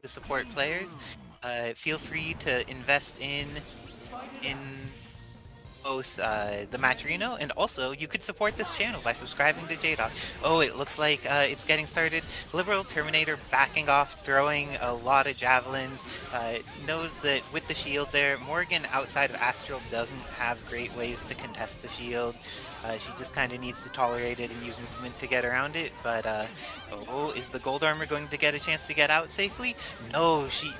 To support players, feel free to invest in both the Matcherino, and also you could support this channel by subscribing to JDog. Oh, it looks like it's getting started. Liberalterminator backing off, throwing a lot of javelins. Knows that with the shield there, Morgan outside of Astral doesn't have great ways to contest the shield. She just kind of needs to tolerate it and use movement to get around it, but oh, is the gold armor going to get a chance to get out safely? No, she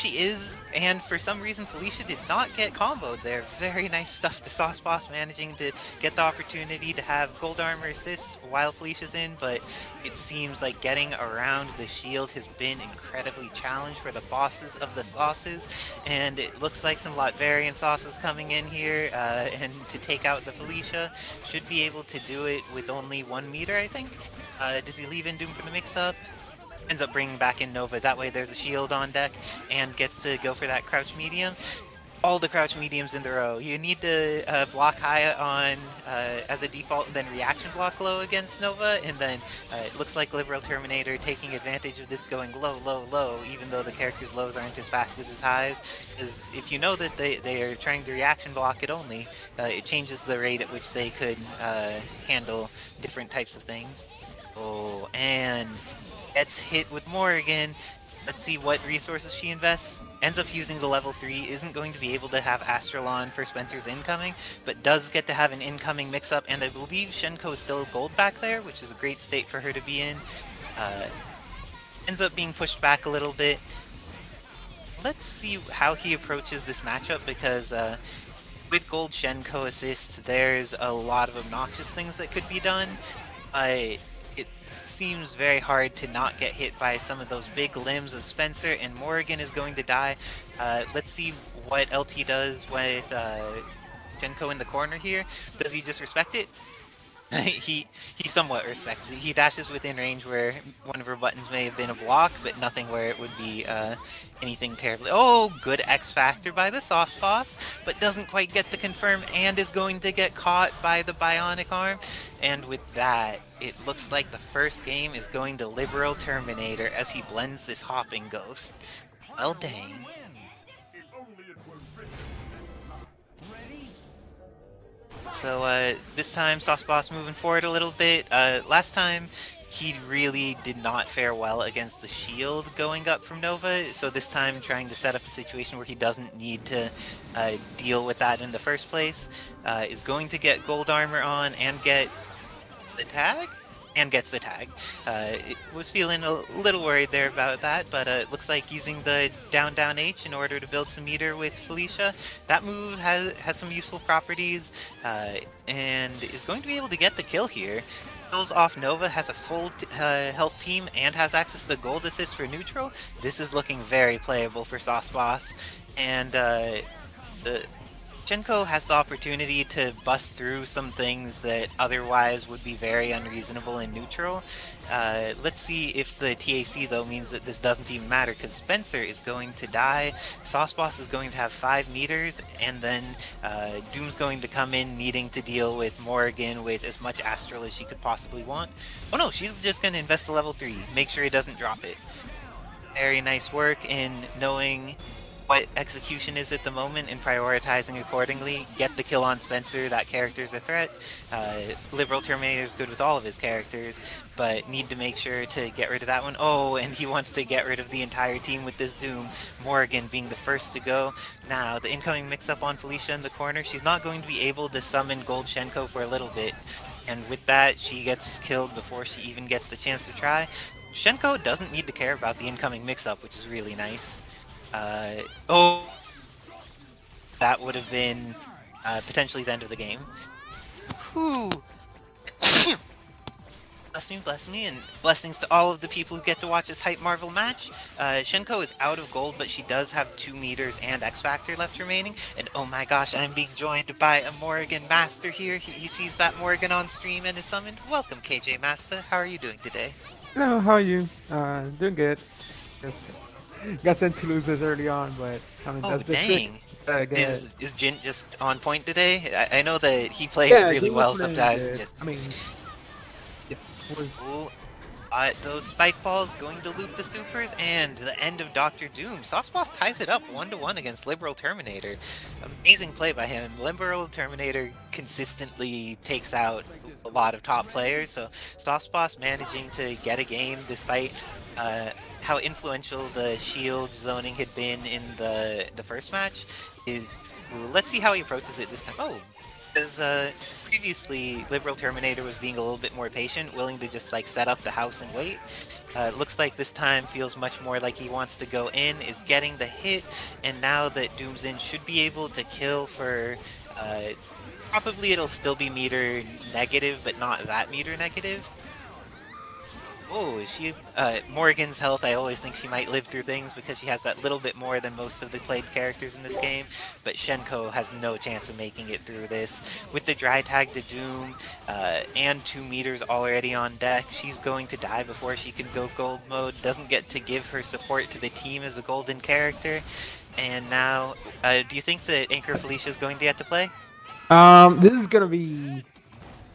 is, and for some reason Felicia did not get comboed there. Very nice stuff. The Sauceboss managing to get the opportunity to have gold armor assist while Felicia's in, but it seems like getting around the shield has been incredibly challenged for the bosses of the sauces, and it looks like some Latverian sauces coming in here, and to take out the Felicia. Should be able to do it with only 1 meter, I think. Does he leave in Doom for the mix-up? Ends up bringing back in Nova. That way there's a shield on deck and gets to go for that crouch medium. All the crouch mediums in the row. You need to block high on as a default, and then reaction block low against Nova, and then it looks like Liberalterminator taking advantage of this, going low, low, low, even though the character's lows aren't as fast as his highs. Because if you know that they are trying to reaction block it only, it changes the rate at which they could handle different types of things. Oh, and gets hit with Morgan. Let's see what resources she invests. Ends up using the level 3, isn't going to be able to have Astralon for Spencer's incoming, but does get to have an incoming mix-up, and I believe Shenko is still gold back there, which is a great state for her to be in. Ends up being pushed back a little bit. let's see how he approaches this matchup, because with Gold Shenko assist, there's a lot of obnoxious things that could be done. It seems very hard to not get hit by some of those big limbs of Spencer, and Morrigan is going to die. Let's see what LT does with Shenko in the corner here. Does he just respect it? he somewhat respects it. He dashes within range where one of her buttons may have been a block, but nothing where it would be anything terribly. Oh, good X Factor by the Sauceboss, but doesn't quite get the confirm and is going to get caught by the Bionic Arm. And with that, it looks like the first game is going to Liberalterminator as he blends this Hopping Ghost. Well, dang. So this time, Sauceboss moving forward a little bit. Last time, he really did not fare well against the shield going up from Nova, so this time trying to set up a situation where he doesn't need to deal with that in the first place. Is going to get gold armor on and get the tag? And gets the tag. It was feeling a little worried there about that, but it looks like using the down H in order to build some meter with Felicia. That move has some useful properties and is going to be able to get the kill here. Kills off Nova, has a full health team, and has access to gold assist for neutral. This is looking very playable for Sauceboss, and Shenko has the opportunity to bust through some things that otherwise would be very unreasonable in neutral. Let's see if the TAC though means that this doesn't even matter, because Spencer is going to die, Sauceboss is going to have 5 meters, and then Doom's going to come in needing to deal with Morrigan with as much Astral as she could possibly want. Oh no, she's just going to invest to level 3, make sure he doesn't drop it. Very nice work in knowing what execution is at the moment and prioritizing accordingly. Get the kill on Spencer, that character's a threat. Liberalterminator is good with all of his characters, but need to make sure to get rid of that one. Oh, and he wants to get rid of the entire team with this Doom. Morrigan being the first to go. Now, the incoming mix-up on Felicia in the corner, she's not going to be able to summon Gold Shenko for a little bit, and with that, she gets killed before she even gets the chance to try. Shenko doesn't need to care about the incoming mix-up, which is really nice. Oh, that would have been potentially the end of the game. Whew. Bless me, and blessings to all of the people who get to watch this Hype Marvel match. Shenko is out of gold, but she does have 2 meters and X Factor left remaining. And oh my gosh, I'm being joined by a Morrigan Master here. He sees that Morrigan on stream and is summoned. Welcome, KJMASTA. How are you doing today? Hello, how are you? Doing good. Got sent to losers early on, but I mean, that's dang! Is Jint just on point today? I know that he plays really well sometimes. Just I mean, yeah. Ooh, those spike balls going to loop the supers, and the end of Dr. Doom. Sauceboss ties it up 1-1 against Liberalterminator. Amazing play by him. Liberalterminator consistently takes out a lot of top players, so Sauceboss managing to get a game despite how influential the shield zoning had been in the first match. Let's see how he approaches it this time. Oh, because previously Liberalterminator was being a little bit more patient, willing to just like set up the house and wait. Looks like this time feels much more like he wants to go in, is getting the hit, and now that Doom's in, should be able to kill for probably it'll still be meter negative, but not that meter negative. Oh, she Morrigan's health, I always think she might live through things because she has that little bit more than most of the played characters in this game, but Shenko has no chance of making it through this. With the dry tag to Doom and 2 meters already on deck, she's going to die before she can go gold mode, doesn't get to give her support to the team as a golden character, and now, do you think that Anchor Felicia is going to get to play? This is gonna be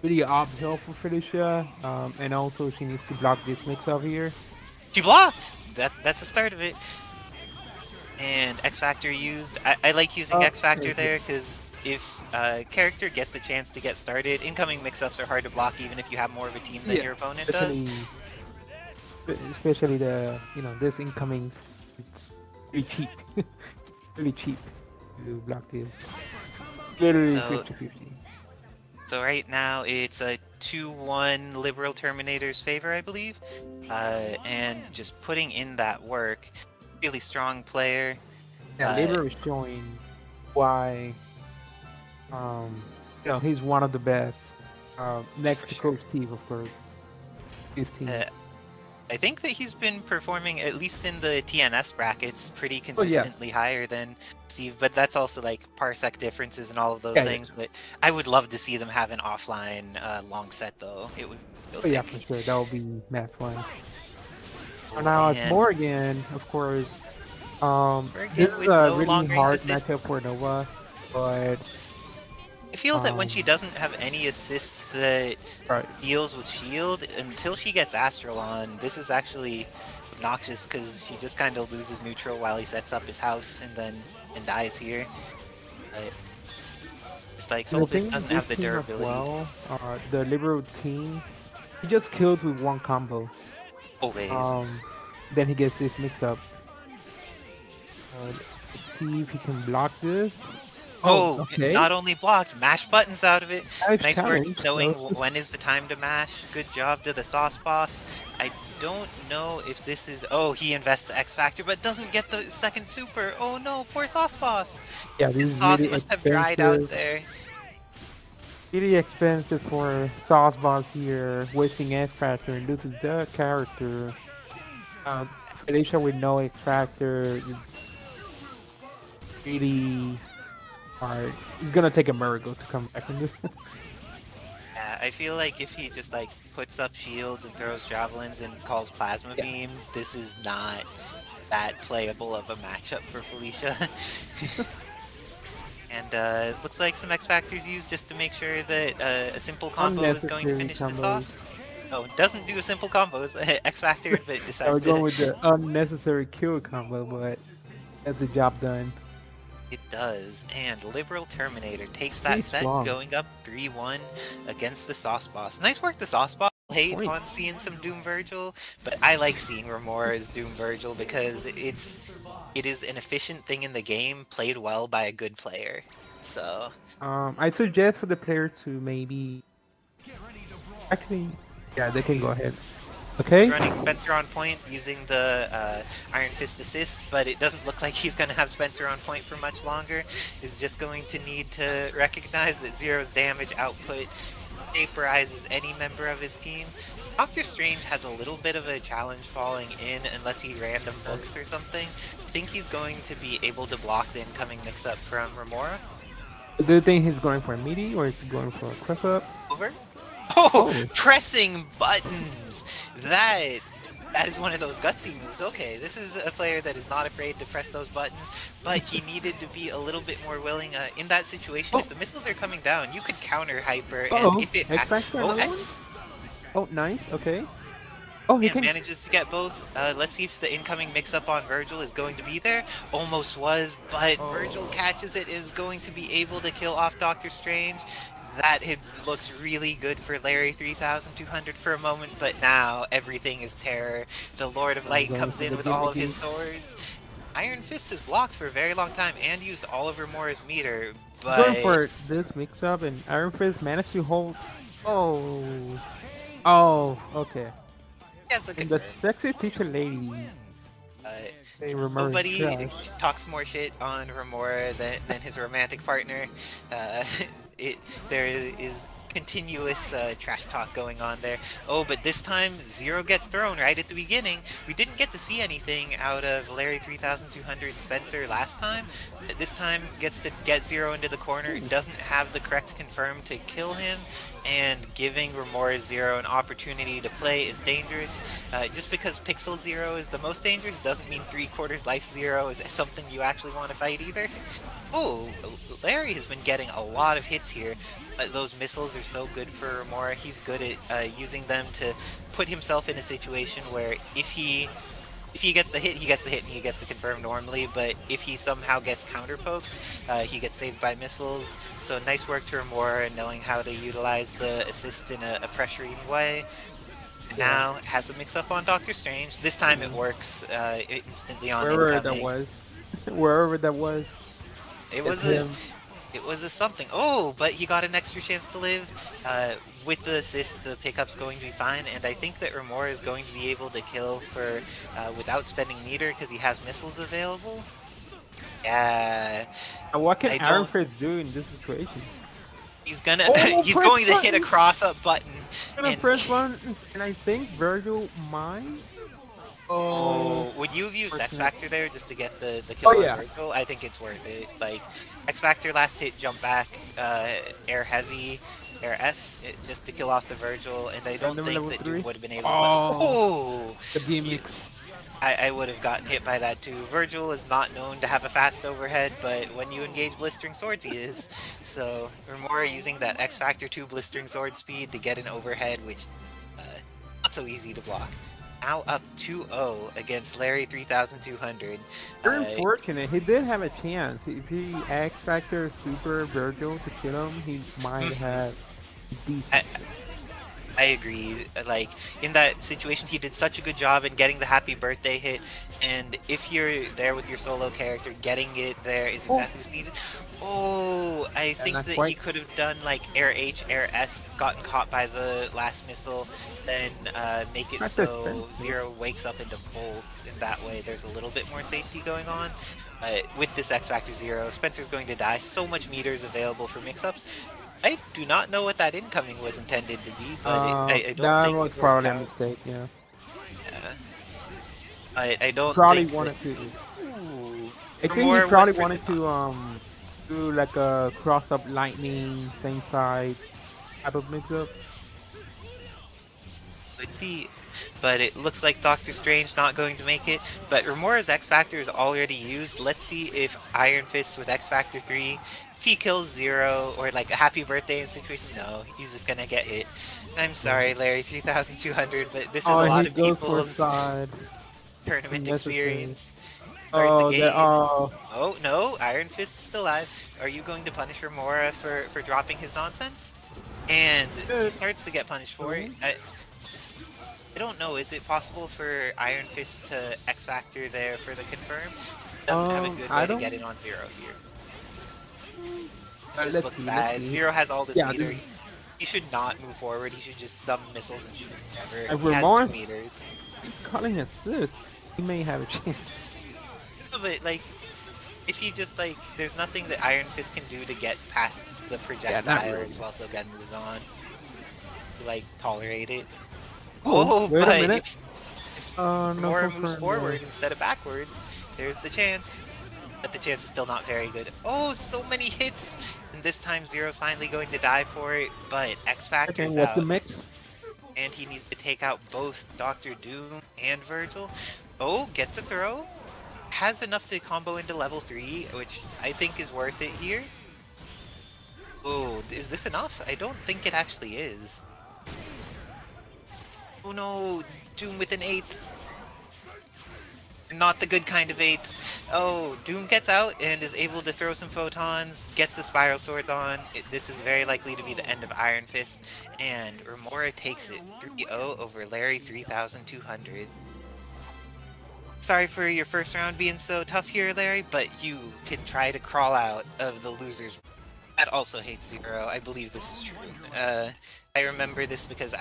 really uphill for Felicia, and also she needs to block this mix-up here. She blocked! That's the start of it. And X Factor used. I like using X Factor there, because if a character gets the chance to get started, incoming mix-ups are hard to block even if you have more of a team than your opponent does. Especially the, this incoming, it's really cheap. Really cheap to block this. Literally 50-50. So right now it's a 2-1 Liberalterminator's favor, I believe, and just putting in that work. Really strong player. Yeah, Libero is showing why, he's one of the best. Next to Coach Steve, of course. His team. I think that he's been performing, at least in the TNS brackets, pretty consistently higher than Steve, but that's also like parsec differences and all of those things. But I would love to see them have an offline long set, though. It would feel sick. Yeah, for sure. That would be mad fun. Now it's Morgan, of course. This is a really hard matchup for Nova, but I feel that when she doesn't have any assist that deals with shield, until she gets Astral on, this is actually obnoxious because she just kind of loses neutral while he sets up his house and dies here. It's like Sauceboss doesn't have the durability. The Libero team, he just kills with one combo. Always. Then he gets this mix-up. Let's see if he can block this. Okay. Not only blocked, mash buttons out of it. Nice work knowing when is the time to mash. Good job to the Sauceboss. I don't know if this is... Oh, he invests the X Factor, but doesn't get the second super. Oh no, poor Sauceboss. Yeah, his sauce really must have dried out there. Really expensive for Sauceboss here, wasting X Factor, and this is the character. Felicia with no X Factor, it's really hard. He's gonna take a miracle to come back in this. Yeah, I feel like if he just like puts up shields and throws javelins and calls Plasma Beam, this is not that playable of a matchup for Felicia. And looks like some X Factors used just to make sure that a simple combo is going to finish this off. Oh, doesn't do a simple combos, X Factor, but decides I was going with the unnecessary kill combo, but that's the job done. It does, and Liberalterminator takes that set, going up 3-1 against the Sauceboss. Nice work, the Sauceboss. Hate on seeing some Doom Virgil, but I like seeing Romora as Doom Virgil because it is an efficient thing in the game, played well by a good player. So I suggest for the player to maybe actually, yeah, they can go ahead. Okay. He's running Spencer on point using the Iron Fist assist, but it doesn't look like he's going to have Spencer on point for much longer. He's just going to need to recognize that Zero's damage output vaporizes any member of his team. Doctor Strange has a little bit of a challenge falling in unless he random books or something. I think he's going to be able to block the incoming mix-up from Romora. Do you think he's going for a meaty or is he going for a cross-up? Over. Oh, pressing buttons! That is one of those gutsy moves. Okay, this is a player that is not afraid to press those buttons, but he needed to be a little bit more willing. In that situation, if the missiles are coming down, you could counter Hyper, and if it... Oh, nice, okay. Oh, he manages to get both. Let's see if the incoming mix-up on Virgil is going to be there. Almost was, but Virgil catches it, is going to be able to kill off Doctor Strange. That had looked really good for Larry 3200 for a moment, but now everything is terror. The Lord of Light comes in with all of his swords. Iron Fist is blocked for a very long time and used all of Romora's meter, but... Going for this mix-up, and Iron Fist managed to hold... Oh, okay. Yes, the sexy teacher lady. Nobody talks more shit on Romora than his romantic partner. There is continuous trash talk going on there. Oh, but this time Zero gets thrown right at the beginning. We didn't get to see anything out of Larry 3200 Spencer last time. But this time gets to get Zero into the corner. Doesn't have the correct confirm to kill him. And giving Romora Zero an opportunity to play is dangerous. Just because Pixel Zero is the most dangerous doesn't mean 3/4 life Zero is something you actually want to fight either. Oh, Larry has been getting a lot of hits here. Those missiles are so good for Romora. He's good at using them to put himself in a situation where if he gets the hit, he gets the hit and he gets the confirm normally, but if he somehow gets counter-poked, he gets saved by missiles. So nice work to Romora knowing how to utilize the assist in a pressuring way. Now has the mix-up on Doctor Strange. This time it works instantly on incoming. Wherever that was. It was a something. Oh, but he got an extra chance to live. With the assist, the pickup's going to be fine, and I think that Romora is going to be able to kill for without spending meter because he has missiles available. Yeah. And what can I Iron don't. Fist do in this situation? He's gonna. Oh, He's press going to hit a button! cross-up button, Gonna and press button, and I think Virgil might. Oh, oh, would you have used X fortunate. Factor there just to get the Oh kill on yeah. Virgil? I think it's worth it. Like X Factor last hit, jump back, air heavy, air S, just to kill off the Virgil, and I don't Random think level that Doom 3. would have been able to. Oh, Oh, the you, gimmicks. I would have gotten hit by that too. Virgil is not known to have a fast overhead, but when you engage Blistering Swords, he is. So Romora using that X Factor 2 Blistering Sword speed to get an overhead, which not so easy to block. Now up 2-0 against Larry 3200. Very unfortunate. He did have a chance. If he X Factor Super Virgil to kill him, he might have decent. I agree. Like, in that situation, he did such a good job in getting the happy birthday hit, and if you're there with your solo character, getting it there is exactly what's needed. Oh, I think that he could have done, like, Air H, Air S, gotten caught by the last missile, then make it so Zero wakes up into bolts, and that way there's a little bit more safety going on. With this X Factor Zero, Spencer's going to die. So much meters available for mix-ups. I do not know what that incoming was intended to be, but I don't that think was it probably a out. mistake. Yeah. I don't probably think wanted that... to. Ooh, I think he probably wanted to do like a cross up lightning same side type of mix up. Could be, but it looks like Doctor Strange not going to make it. But Remora's X Factor is already used. Let's see if Iron Fist with X Factor 3, if he kills Zero, or like a happy birthday in situation. No, he's just gonna get hit. I'm sorry, Larry 3200, but this is a lot of people's tournament experience. Start the game. Oh no, Iron Fist is still alive. Are you going to punish Romora for dropping his nonsense? And he starts to get punished for it. I don't know, is it possible for Iron Fist to X Factor there for the confirm? Doesn't have a good way to get it on Zero here. This looks bad. Zero has all this meter. He should not move forward, he should just summon missiles and shoot forever. He has 2 meters. He's calling assist. He may have a chance. No, but like, if he just like, there's nothing that Iron Fist can do to get past the projectiles while Sogen moves on. To, like, tolerate it. Oh, but if Romora moves forward instead of backwards, there's the chance. But the chance is still not very good. Oh, so many hits! And this time Zero's finally going to die for it, but X Factor's out. The mix? And he needs to take out both Dr. Doom and Virgil. Oh, gets the throw. Has enough to combo into level 3, which I think is worth it here. Oh, is this enough? I don't think it actually is. Oh no, Doom with an 8th. Not the good kind of 8th. Oh, Doom gets out and is able to throw some photons, gets the spiral swords on. This is very likely to be the end of Iron Fist, and Romora takes it 3-0 over Larry 3200. Sorry for your first round being so tough here, Larry, but you can try to crawl out of the losers. That also hates Zero. I believe this is true. I remember this because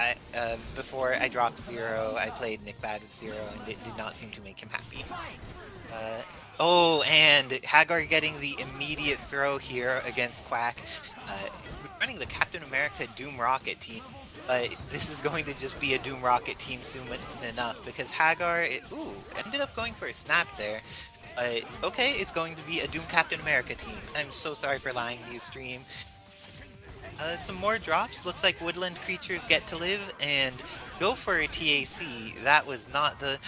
before I dropped Zero, I played Nick Bad with Zero, and it did not seem to make him happy. Oh, and Hagar getting the immediate throw here against Quack. Running the Captain America Doom Rocket team. This is going to just be a Doom Rocket team soon enough, because Hagar, ended up going for a snap there. Okay, it's going to be a Doom Captain America team. I'm so sorry for lying to you, stream. Some more drops. Looks like woodland creatures get to live and go for a TAC. That was not the...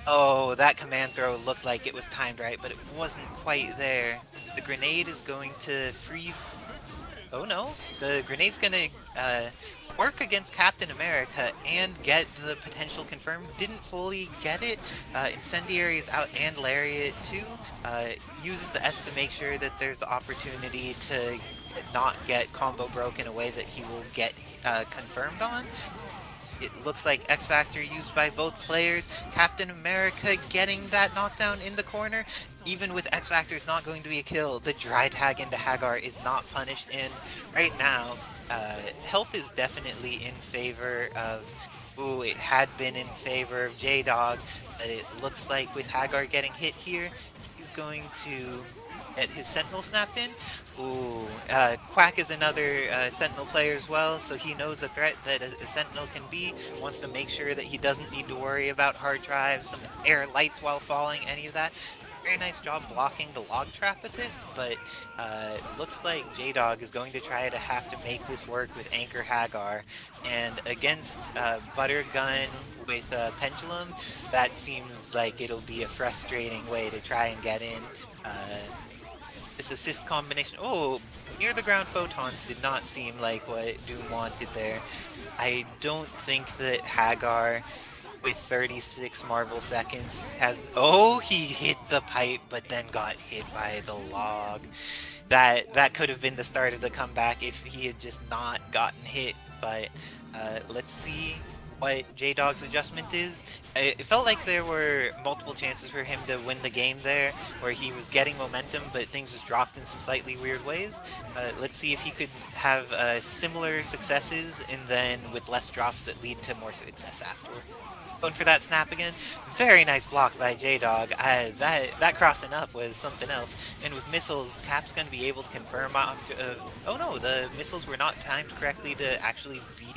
Oh, that command throw looked like it was timed right, but it wasn't quite there. The grenade is going to freeze... Oh no, the grenade's gonna work against Captain America and get the potential confirmed. Didn't fully get it. Incendiary is out and Lariat too. Uses the S to make sure that there's the opportunity to not get combo broke in a way that he will get confirmed on. It looks like X Factor used by both players. Captain America getting that knockdown in the corner. Even with X Factor, it's not going to be a kill. The dry tag into Hagar is not punished, and right now, health is definitely in favor of... Ooh, it had been in favor of JDog, but it looks like with Hagar getting hit here, he's going to get his Sentinel snapped in. Ooh, Quack is another Sentinel player as well, so he knows the threat that a Sentinel can be, wants to make sure that he doesn't need to worry about hard drives, some air lights while falling, any of that. Very nice job blocking the log trap assist, but looks like JDog is going to try to have to make this work with Anchor Hagar, and against Buttergun with Pendulum, that seems like it'll be a frustrating way to try and get in. This assist combination, oh, near the ground photons did not seem like what Doom wanted there. I don't think that Hagar with 36 Marvel seconds has, oh, he hit the pipe but then got hit by the log. That could have been the start of the comeback if he had just not gotten hit, but let's see what JDog's adjustment is. It felt like there were multiple chances for him to win the game there, where he was getting momentum, but things just dropped in some slightly weird ways. Let's see if he could have similar successes, and then with less drops that lead to more success afterward. Going for that snap again. Very nice block by JDog. That crossing up was something else. And with missiles, Cap's going to be able to confirm off. Oh no, the missiles were not timed correctly to actually beat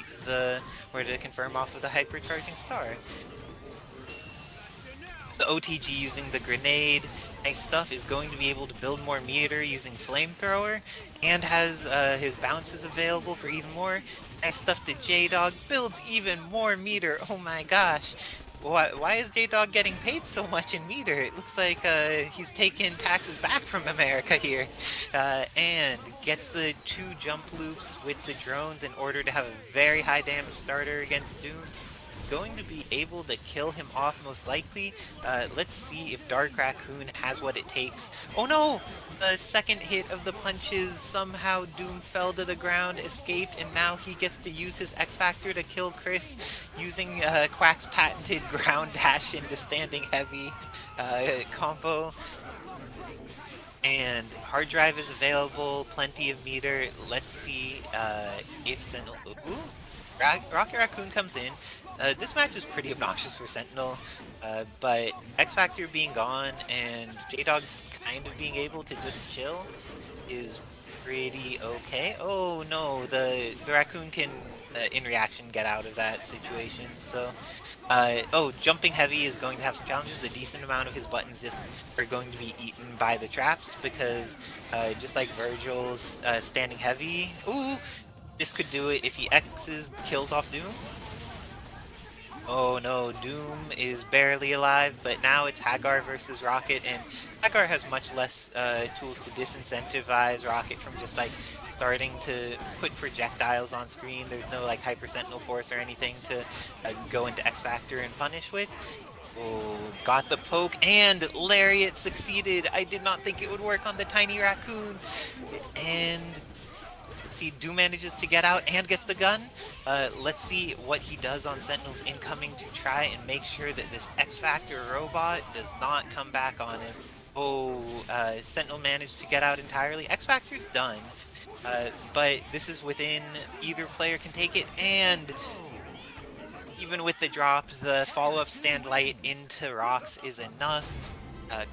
or to confirm off of the hypercharging star. The OTG using the grenade, nice stuff, is going to be able to build more meter using flamethrower, and has his bounces available for even more. Nice stuff to JDog, builds even more meter. Oh my gosh. Why is JDog getting paid so much in meter? It looks like he's taking taxes back from America here. And gets the 2 jump loops with the drones in order to have a very high damage starter against Doom. Is going to be able to kill him off most likely. Let's see if Dark Raccoon has what it takes. Oh no! The second hit of the punches, somehow Doom fell to the ground, escaped, and now he gets to use his X Factor to kill Chris using Quack's patented ground dash into standing heavy combo. And hard drive is available, plenty of meter. Let's see if Sentinel... Ooh! Rocket Raccoon comes in. This match is pretty obnoxious for Sentinel, but X Factor being gone and JDog kind of being able to just chill is pretty okay. Oh no, the Raccoon can, in reaction, get out of that situation, so... oh, jumping heavy is going to have some challenges. A decent amount of his buttons just are going to be eaten by the traps because, just like Virgil's standing heavy... Ooh! This could do it if he X's kills off Doom. Oh no, Doom is barely alive, but now it's Hagar versus Rocket, and Hagar has much less tools to disincentivize Rocket from just like starting to put projectiles on screen. There's no like Hyper Sentinel Force or anything to go into X Factor and punish with. Oh, got the poke, and Lariat succeeded. I did not think it would work on the tiny raccoon. And let's see, Doom manages to get out and gets the gun. Let's see what he does on Sentinel's incoming to try and make sure that this X Factor robot does not come back on him. Oh, Sentinel managed to get out entirely. X Factor's done, but this is within, either player can take it, and even with the drop, the follow-up stand light into rocks is enough.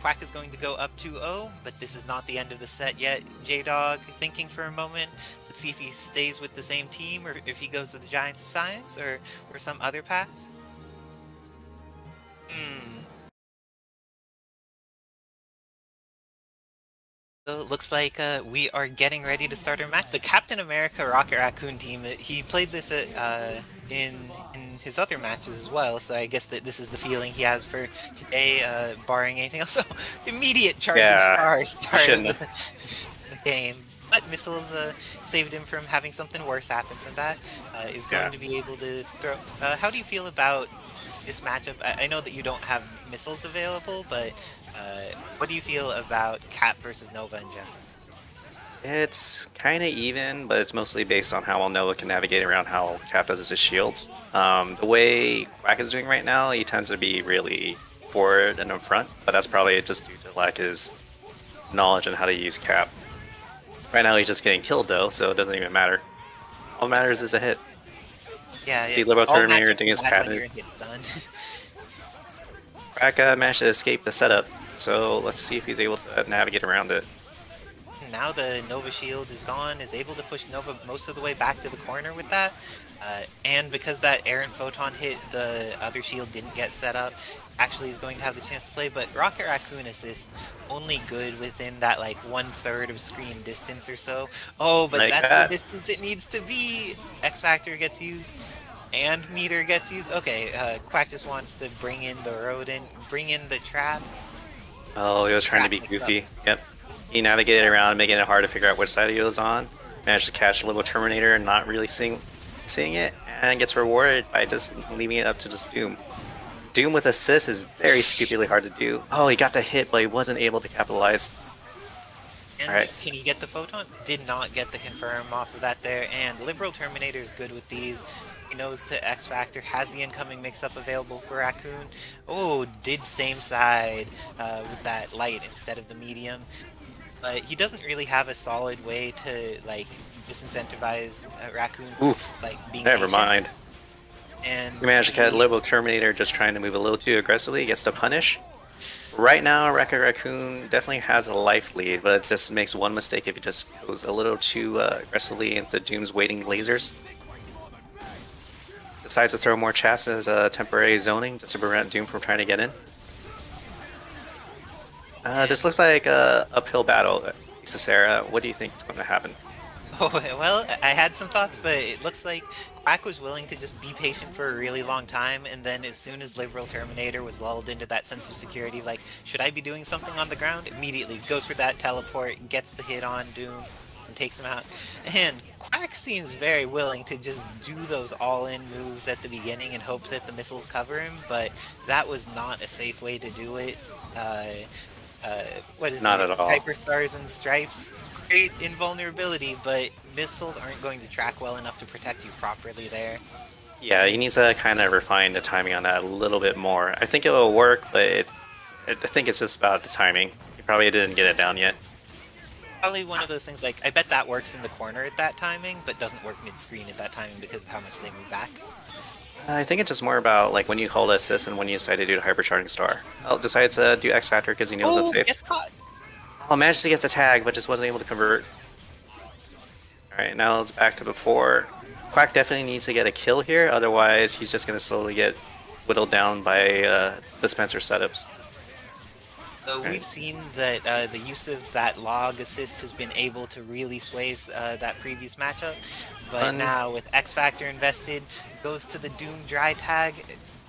Quack is going to go up 2-0, but this is not the end of the set yet. JDog thinking for a moment. Let's see if he stays with the same team, or if he goes to the Giants of Science, or some other path. So it looks like we are getting ready to start our match. The Captain America Rocket Raccoon team, he played this in his other matches as well, so I guess that this is the feeling he has for today, barring anything else. So immediate charging star started the game. But missiles saved him from having something worse happen from that. Is going to be able to throw... how do you feel about this matchup? I know that you don't have missiles available, but what do you feel about Cap versus Nova in general? It's kind of even, but it's mostly based on how well Nova can navigate around how Cap does his shields. The way Quack is doing right now, he tends to be really forward and in front, but that's probably just due to lack his knowledge on how to use Cap. Right now he's just getting killed though, so it doesn't even matter. All that matters is a hit. Yeah, see Liberalterminator doing his patent. Quack managed to escape the setup, so let's see if he's able to navigate around it. Now the Nova shield is gone, is able to push Nova most of the way back to the corner with that. And because that errant photon hit, the other shield didn't get set up. Actually is going to have the chance to play, but Rocket Raccoon assist only good within that like 1/3 of screen distance or so. Oh, but Like that's that. the distance it needs to be. X Factor gets used and meter gets used. Okay, Quack just wants to bring in the rodent, bring in the trap. Oh, he was trying to be goofy. Yep. He navigated around, making it hard to figure out which side he was on. Managed to catch Liberalterminator, not really seeing it, and gets rewarded by just leaving it up to just Doom. Doom with assist is very stupidly hard to do. Oh, he got the hit, but he wasn't able to capitalize. And Alright. can he get the photon? Did not get the confirm off of that there. And Liberalterminator is good with these. He knows to X Factor, has the incoming mix-up available for Raccoon. Oh, did same side with that light instead of the medium. But he doesn't really have a solid way to like disincentivize Raccoon. Oof. Just, like, being Never patient. mind. And He managed to catch Liberalterminator just trying to move a little too aggressively. He gets to punish. Right now, Rocket Raccoon definitely has a life lead, but it just makes one mistake if he just goes a little too aggressively into Doom's waiting lasers. Decides to throw more chaps as a temporary zoning just to prevent Doom from trying to get in. This looks like a uphill battle. Isicera, what do you think is going to happen? Oh, well, I had some thoughts, but it looks like Quack was willing to just be patient for a really long time, and then as soon as Liberalterminator was lulled into that sense of security, like, should I be doing something on the ground? Immediately goes for that teleport, gets the hit on Doom, and takes him out. And Quack seems very willing to just do those all-in moves at the beginning and hope that the missiles cover him, but that was not a safe way to do it. What is Not it? at all. Hyperstars and Stripes, great invulnerability, but missiles aren't going to track well enough to protect you properly there. Yeah, he needs to kind of refine the timing on that a little bit more. I think it will work, but I think it's just about the timing. He probably didn't get it down yet. Probably one of those things like, I bet that works in the corner at that timing, but doesn't work mid-screen at that timing because of how much they move back. I think it's just more about like when you hold assist and when you decide to do the hypercharging star. Oh, decides to do X Factor because he knows it's safe. Gets caught! Oh, managed to get the tag, but just wasn't able to convert. Alright, now it's back to before. Quack definitely needs to get a kill here, otherwise he's just going to slowly get whittled down by dispenser setups. So we've seen that the use of that log assist has been able to really sway that previous matchup, but now with X Factor invested, goes to the Doom dry tag.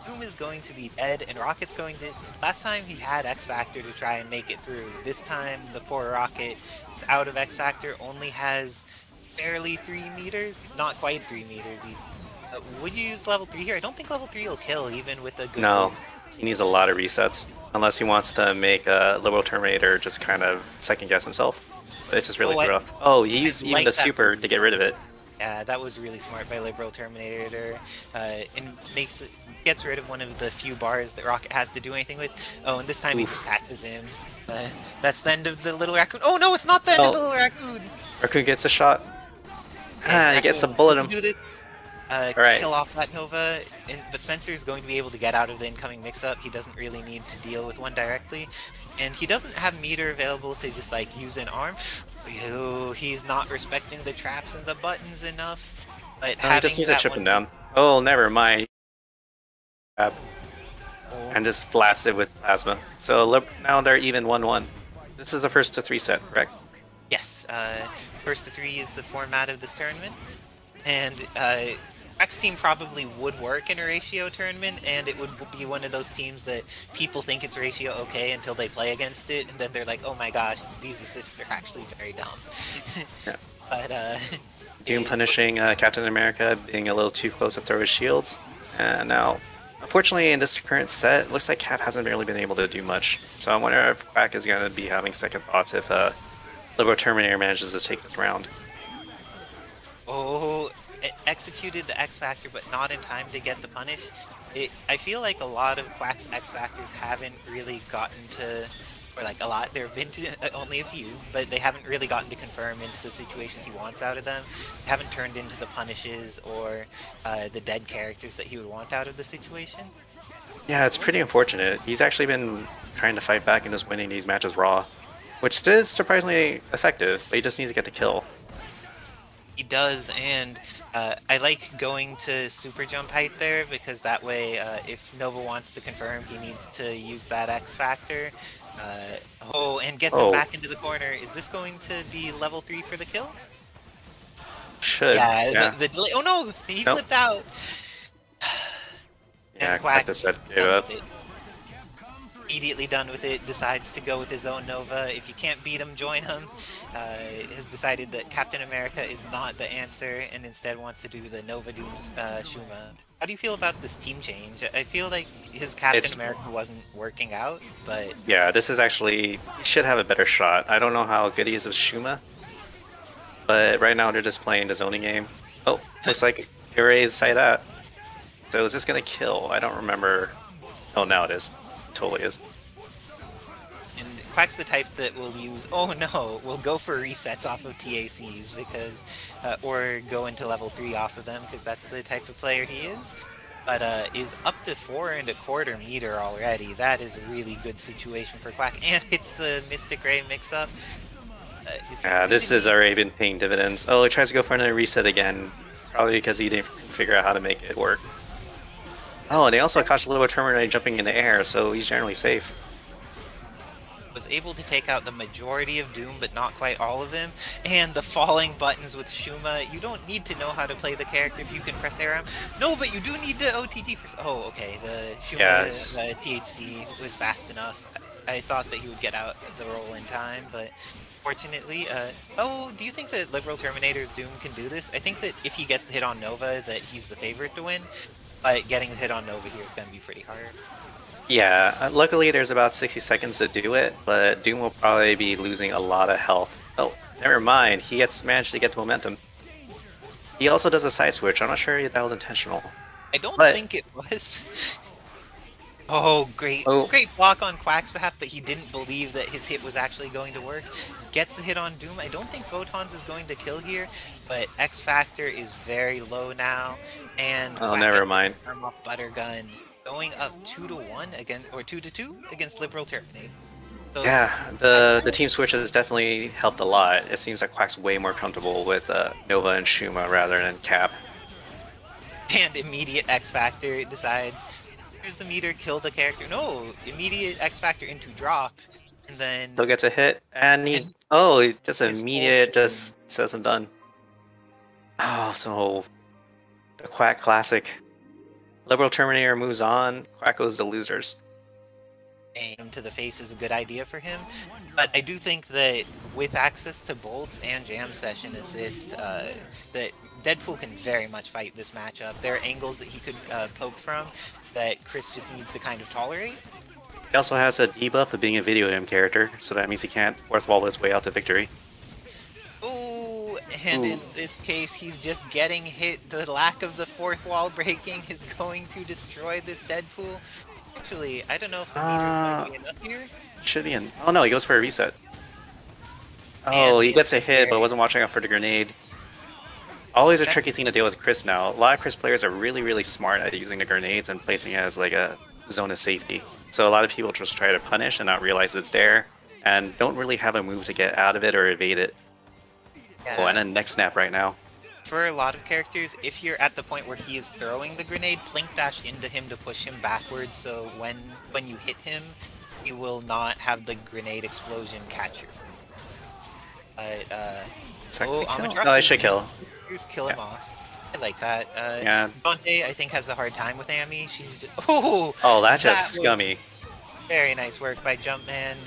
Doom is going to be dead, and Rocket's going to... Last time he had X Factor to try and make it through. This time the poor Rocket is out of X Factor, only has barely 3 meters, not quite 3 meters. Would you use level 3 here? I don't think level 3 will kill even with a good No, move. he needs a lot of resets. Unless he wants to make Liberalterminator just kind of second guess himself. But it's just really rough. Oh, he used even the super to get rid of it. Yeah, that was really smart by Liberalterminator. And gets rid of one of the few bars that Rocket has to do anything with. Oh, and this time he just catches him. That's the end of the little raccoon. Oh no, it's not the end of the little raccoon! Raccoon gets a shot. He gets a bullet him. Do this. Alright. Kill off that Nova, but Spencer is going to be able to get out of the incoming mix-up. He doesn't really need to deal with one directly, and he doesn't have meter available to just like use an arm. Ew, he's not respecting the traps and the buttons enough. But He just needs to chip him down. Oh, never mind. And just blasted with plasma. So now they're even 1-1. This is a first to 3 set, correct? Yes, first to 3 is the format of this tournament, and Quack's team probably would work in a ratio tournament, and it would be one of those teams that people think it's ratio okay until they play against it, and then they're like, oh my gosh, these assists are actually very dumb. Yeah. But Doom punishing Captain America, being a little too close to throw his shields. And now, unfortunately, in this current set, it looks like Cap hasn't really been able to do much. So I wonder if Quack is going to be having second thoughts if Liberalterminator manages to take this round. Oh, it executed the X Factor, but not in time to get the punish. I feel like a lot of Quack's X Factors haven't really gotten to, or like a lot, there have been only a few, but they haven't really gotten to confirm into the situations he wants out of them. They haven't turned into the punishes or the dead characters that he would want out of the situation. Yeah, it's pretty unfortunate. He's actually been trying to fight back and just winning these matches raw, which is surprisingly effective, but he just needs to get the kill. He does, and I like going to super jump height there because that way, if Nova wants to confirm, he needs to use that X factor. Oh, and gets him back into the corner. Is this going to be level 3 for the kill? Should. Yeah, the delay. Oh no, he flipped out. Yeah, Quack just said gave up. Immediately done with it, decides to go with his own Nova. If you can't beat him, join him. Has decided that Captain America is not the answer and instead wants to do the Nova Doom Shuma. How do you feel about this team change? I feel like his Captain America wasn't working out, but... Yeah, this is actually... He should have a better shot. I don't know how good he is with Shuma, but right now they're just playing the zoning game. Oh, looks like Erase say that. So is this gonna kill? I don't remember. Oh, now it is. Totally is. And Quack's the type that will use, oh no, will go for resets off of TACs because, or go into level 3 off of them because that's the type of player he is. But is up to 4¼ meter already. That is a really good situation for Quack. And it's the Mystic Ray mix-up. Yeah, this has already been paying dividends. Oh, he tries to go for another reset again. Probably because he didn't figure out how to make it work. Oh, and they also caught Liberalterminator jumping in the air, so he's generally safe. Was able to take out the majority of Doom, but not quite all of him. And the falling buttons with Shuma, you don't need to know how to play the character if you can press ARM. No, but you do need the OTG for... Oh, okay, the Shuma THC was fast enough. I thought that he would get out the roll in time, but... Fortunately, oh, do you think that Liberalterminator's Doom can do this? I think that if he gets the hit on Nova, that he's the favorite to win. But getting the hit on Nova here is going to be pretty hard. Yeah, luckily there's about 60 seconds to do it, but Doom will probably be losing a lot of health. Oh, never mind, he managed to get the momentum. He also does a side switch. I'm not sure if that was intentional. I don't think it was. Oh, great block on Quack's behalf, but he didn't believe that his hit was actually going to work. Gets the hit on Doom. I don't think Photons is going to kill here, but X Factor is very low now, and oh, never mind. Arm off Buttergun, going up 2-1 against, or 2-2 against Liberalterminator. So yeah, the team switches definitely helped a lot. It seems like Quack's way more comfortable with Nova and Shuma rather than Cap. And immediate X Factor decides. Here's the meter, kill the character. No, immediate X Factor into drop, and then... Still gets a hit, and he... just immediate, just says I'm done. Oh, so... The Quack Classic. Liberalterminator moves on, Quack goes to losers. Aim to the face is a good idea for him, but I do think that with access to bolts and jam session assist, that Deadpool can very much fight this matchup. There are angles that he could poke from that Chris just needs to kind of tolerate. He also has a debuff of being a video game character, so that means he can't fourth wall his way out to victory. Oh, and in this case, he's just getting hit. The lack of the fourth wall breaking is going to destroy this Deadpool. Actually, I don't know if the meter's going to be enough here. Should be in. Oh no, he goes for a reset. Oh, he gets a hit, but wasn't watching out for the grenade. Always a tricky thing to deal with Chris now. A lot of Chris players are really smart at using the grenades and placing it as like a zone of safety. So a lot of people just try to punish and not realize it's there, and don't really have a move to get out of it or evade it. Yeah. Oh, and a neck snap right now. For a lot of characters, if you're at the point where he is throwing the grenade, blink dash into him to push him backwards, so when you hit him, you will not have the grenade explosion catch you. But, I should kill. Kill him off. I like that. Yeah. Dante, I think, has a hard time with Amy. She's just, that's just scummy. Very nice work by Jumpman,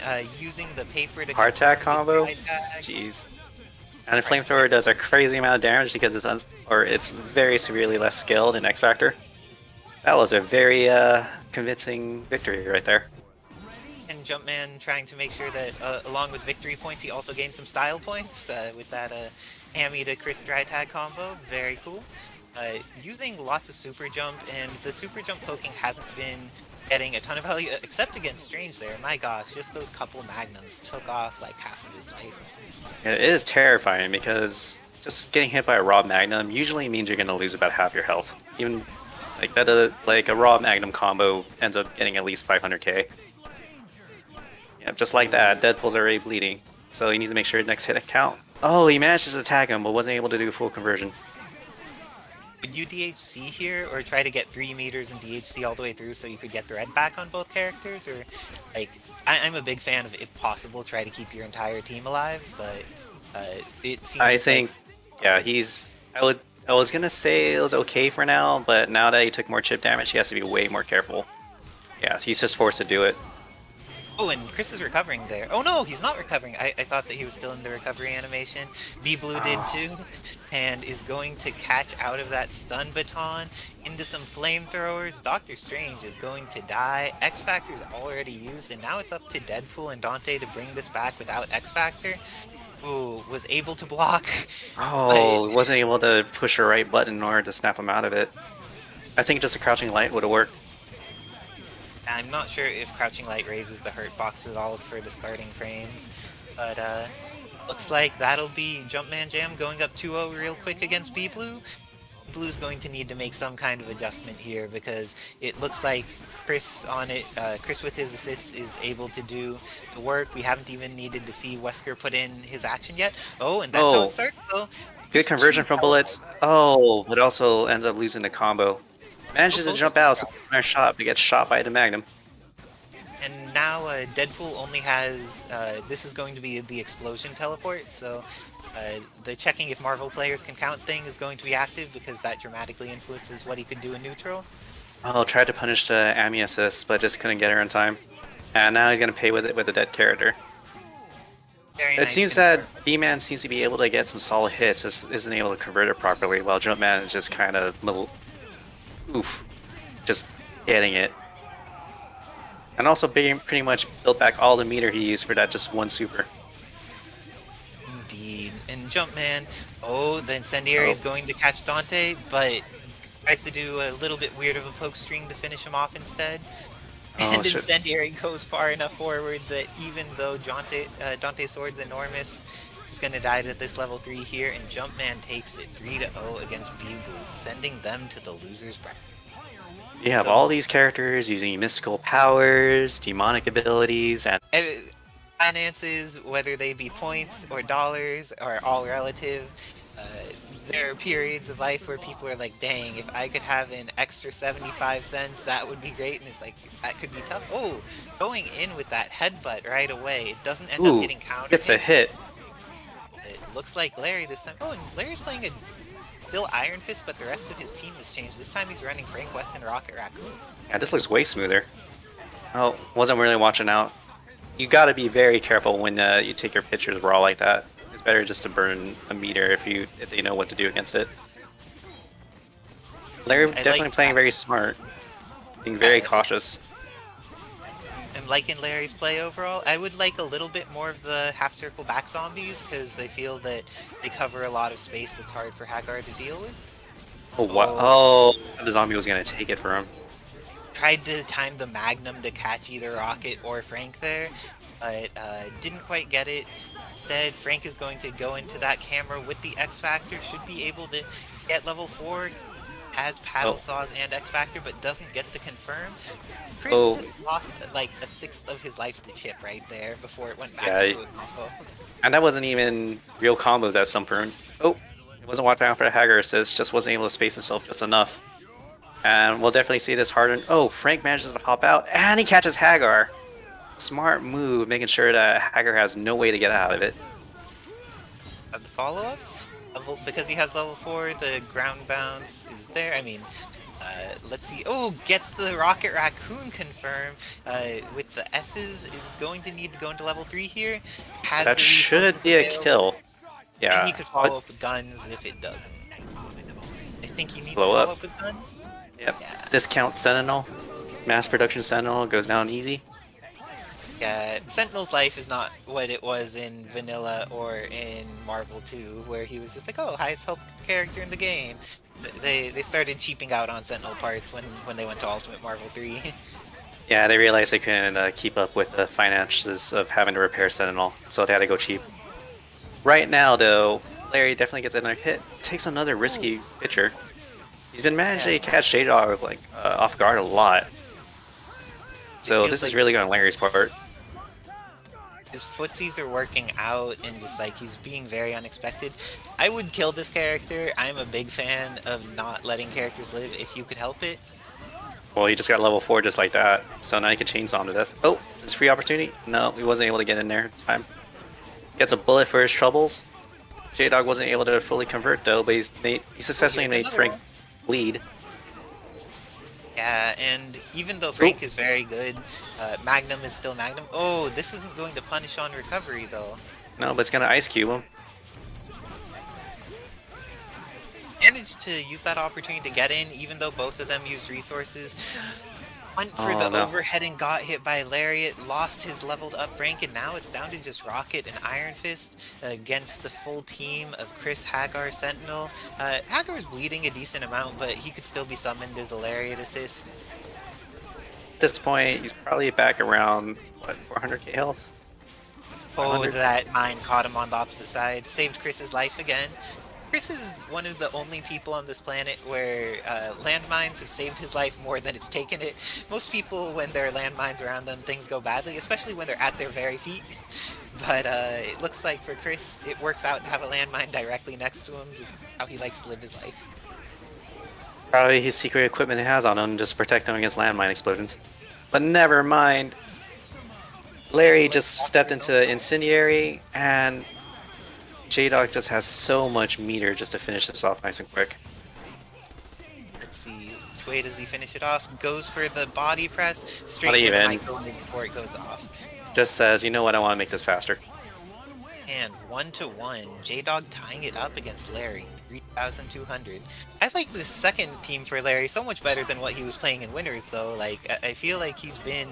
using the paper to hard tag combo. Jeez. And the flamethrower does a crazy amount of damage because it's very severely less skilled in X Factor. That was a very convincing victory right there. And Jumpman trying to make sure that, along with victory points, he also gained some style points with that Amy to Chris dry tag combo. Very cool. Using lots of super jump, and the super jump poking hasn't been getting a ton of value, except against Strange there. My gosh, just those couple magnums took off like half of his life. It is terrifying because just getting hit by a raw magnum usually means you're going to lose about half your health. Even Like that, like a raw Magnum combo ends up getting at least 500k. Yeah, just like that, Deadpool's already bleeding, so he needs to make sure next hit count. Oh, he managed to attack him, but wasn't able to do a full conversion. Would you DHC here, or try to get 3 meters and DHC all the way through so you could get the red back on both characters? Or, like, I'm a big fan of, if possible, try to keep your entire team alive, but it seems I think, yeah, he's... I was gonna say it was okay for now, but now that he took more chip damage, he has to be way more careful. Yeah, he's just forced to do it. Oh, and Chris is recovering there. Oh no, he's not recovering. I thought that he was still in the recovery animation. B-Blue did too, and is going to catch out of that stun baton into some flamethrowers. Doctor Strange is going to die. X-Factor's already used, and now it's up to Deadpool and Dante to bring this back without X-Factor. Ooh, was able to block. Oh, wasn't able to push the right button in order to snap him out of it. I think just a crouching light would have worked. I'm not sure if Crouching Light raises the hurt box at all for the starting frames, but looks like that'll be Jumpman Jam going up 2-0 real quick against B-Blue. Blue's going to need to make some kind of adjustment here because it looks like Chris on it, Chris with his assists is able to do the work. We haven't even needed to see Wesker put in his action yet. Oh, and that's how it starts though. Good conversion from bullets. Oh, but also ends up losing the combo. Manages to jump out, so it's a nice shot, but gets shot by the Magnum. And now Deadpool only has, this is going to be the explosion teleport, so the checking if Marvel players can count thing is going to be active because that dramatically influences what he could do in neutral. Oh, tried to punish the Ami assist, but just couldn't get her in time. And now he's going to pay with it with a dead character. It seems that B-Man seems to be able to get some solid hits, just isn't able to convert it properly, while Jumpman is just kind of just getting it. And also pretty much built back all the meter he used for that just one super. Indeed. And Jumpman, oh, the Incendiary is going to catch Dante, but tries to do a little bit weird of a poke string to finish him off instead. And Incendiary goes far enough forward that even though Dante's sword's enormous, he's going to die to this level 3 here, and Jumpman takes it 3-0 against B-Blue, sending them to the loser's bracket. You have all these characters using mystical powers, demonic abilities, and finances, whether they be points or dollars, are all relative. There are periods of life where people are like, dang, if I could have an extra 75 cents, that would be great, and it's like, that could be tough. Oh, going in with that headbutt right away, it doesn't end up getting countered. It's a hit. It looks like Larry this time. Oh, and Larry's playing a still Iron Fist, but the rest of his team has changed. This time he's running Frank West and Rocket Raccoon. Yeah, this looks way smoother. Oh, wasn't really watching out. You gotta be very careful when you take your pictures raw like that. It's better just to burn a meter if they know what to do against it. Larry definitely playing very smart, being very cautious. I'm liking Larry's play overall. I would like a little bit more of the half-circle back zombies, because I feel that they cover a lot of space that's hard for Hagar to deal with. Oh, wow. Oh, the zombie was going to take it for him. Tried to time the Magnum to catch either Rocket or Frank there, but didn't quite get it. Instead, Frank is going to go into that camera with the X-Factor, should be able to get level 4, has paddle saws and X-Factor, but doesn't get the confirm. Chris just lost like a sixth of his life to chip right there before it went back to a combo. And that wasn't even real combos at some point. Oh, he wasn't watching out for the Hagar assist, just wasn't able to space himself just enough. And we'll definitely see this harder. Oh, Frank manages to hop out, and he catches Hagar. Smart move, making sure that Hagar has no way to get out of it. Of the follow-up? Because he has level 4, the ground bounce is there. I mean, let's see. Oh, gets the Rocket Raccoon confirm with the S's. Is going to need to go into level 3 here. Has that should be a kill. Yeah. And he could follow up with guns if it doesn't. I think he needs to follow up with guns. Yep. Yeah. Discount Sentinel. Mass production Sentinel goes down easy. Yeah, Sentinel's life is not what it was in Vanilla or in Marvel 2, where he was just like, oh, highest health character in the game. They started cheaping out on Sentinel parts when they went to Ultimate Marvel 3. Yeah, they realized they couldn't keep up with the finances of having to repair Sentinel, so they had to go cheap. Right now, though, Larry definitely gets another hit. Takes another risky pitcher. He's been managing to catch JDog like off guard a lot. So this is really going on Larry's part. His footsies are working out and just like he's being very unexpected. I would kill this character. I'm a big fan of not letting characters live if you could help it. Well, he just got level 4 just like that. So now he can chainsaw him to death. Oh, this free opportunity? No, he wasn't able to get in there in time. Gets a bullet for his troubles. JDog wasn't able to fully convert though, but he successfully made Frank bleed. Yeah, and even though Frank is very good, Magnum is still Magnum. Oh, this isn't going to punish on recovery though. No, but it's gonna ice cube him. Managed to use that opportunity to get in, even though both of them used resources. Went for the overhead and got hit by Lariat, lost his leveled up rank, and now it's down to just Rocket and Iron Fist against the full team of Chris, Hagar, Sentinel. Hagar's bleeding a decent amount, but he could still be summoned as a Lariat assist. At this point, he's probably back around, what, 400k health? Oh, that mine caught him on the opposite side, saved Chris's life again. Chris is one of the only people on this planet where landmines have saved his life more than it's taken it. Most people, when there are landmines around them, things go badly, especially when they're at their very feet. But it looks like for Chris, it works out to have a landmine directly next to him, just how he likes to live his life. Probably his secret equipment he has on him just to protect him against landmine explosions. But never mind. Larry just stepped into Incendiary, and JDog just has so much meter just to finish this off nice and quick. Let's see, which way does he finish it off? Goes for the body press, straight Not to the even. micro before it goes off. Just says, you know what, I want to make this faster. And 1-1, JDog tying it up against Larry, 3,200. I like this second team for Larry so much better than what he was playing in Winners, though. Like, I feel like he's been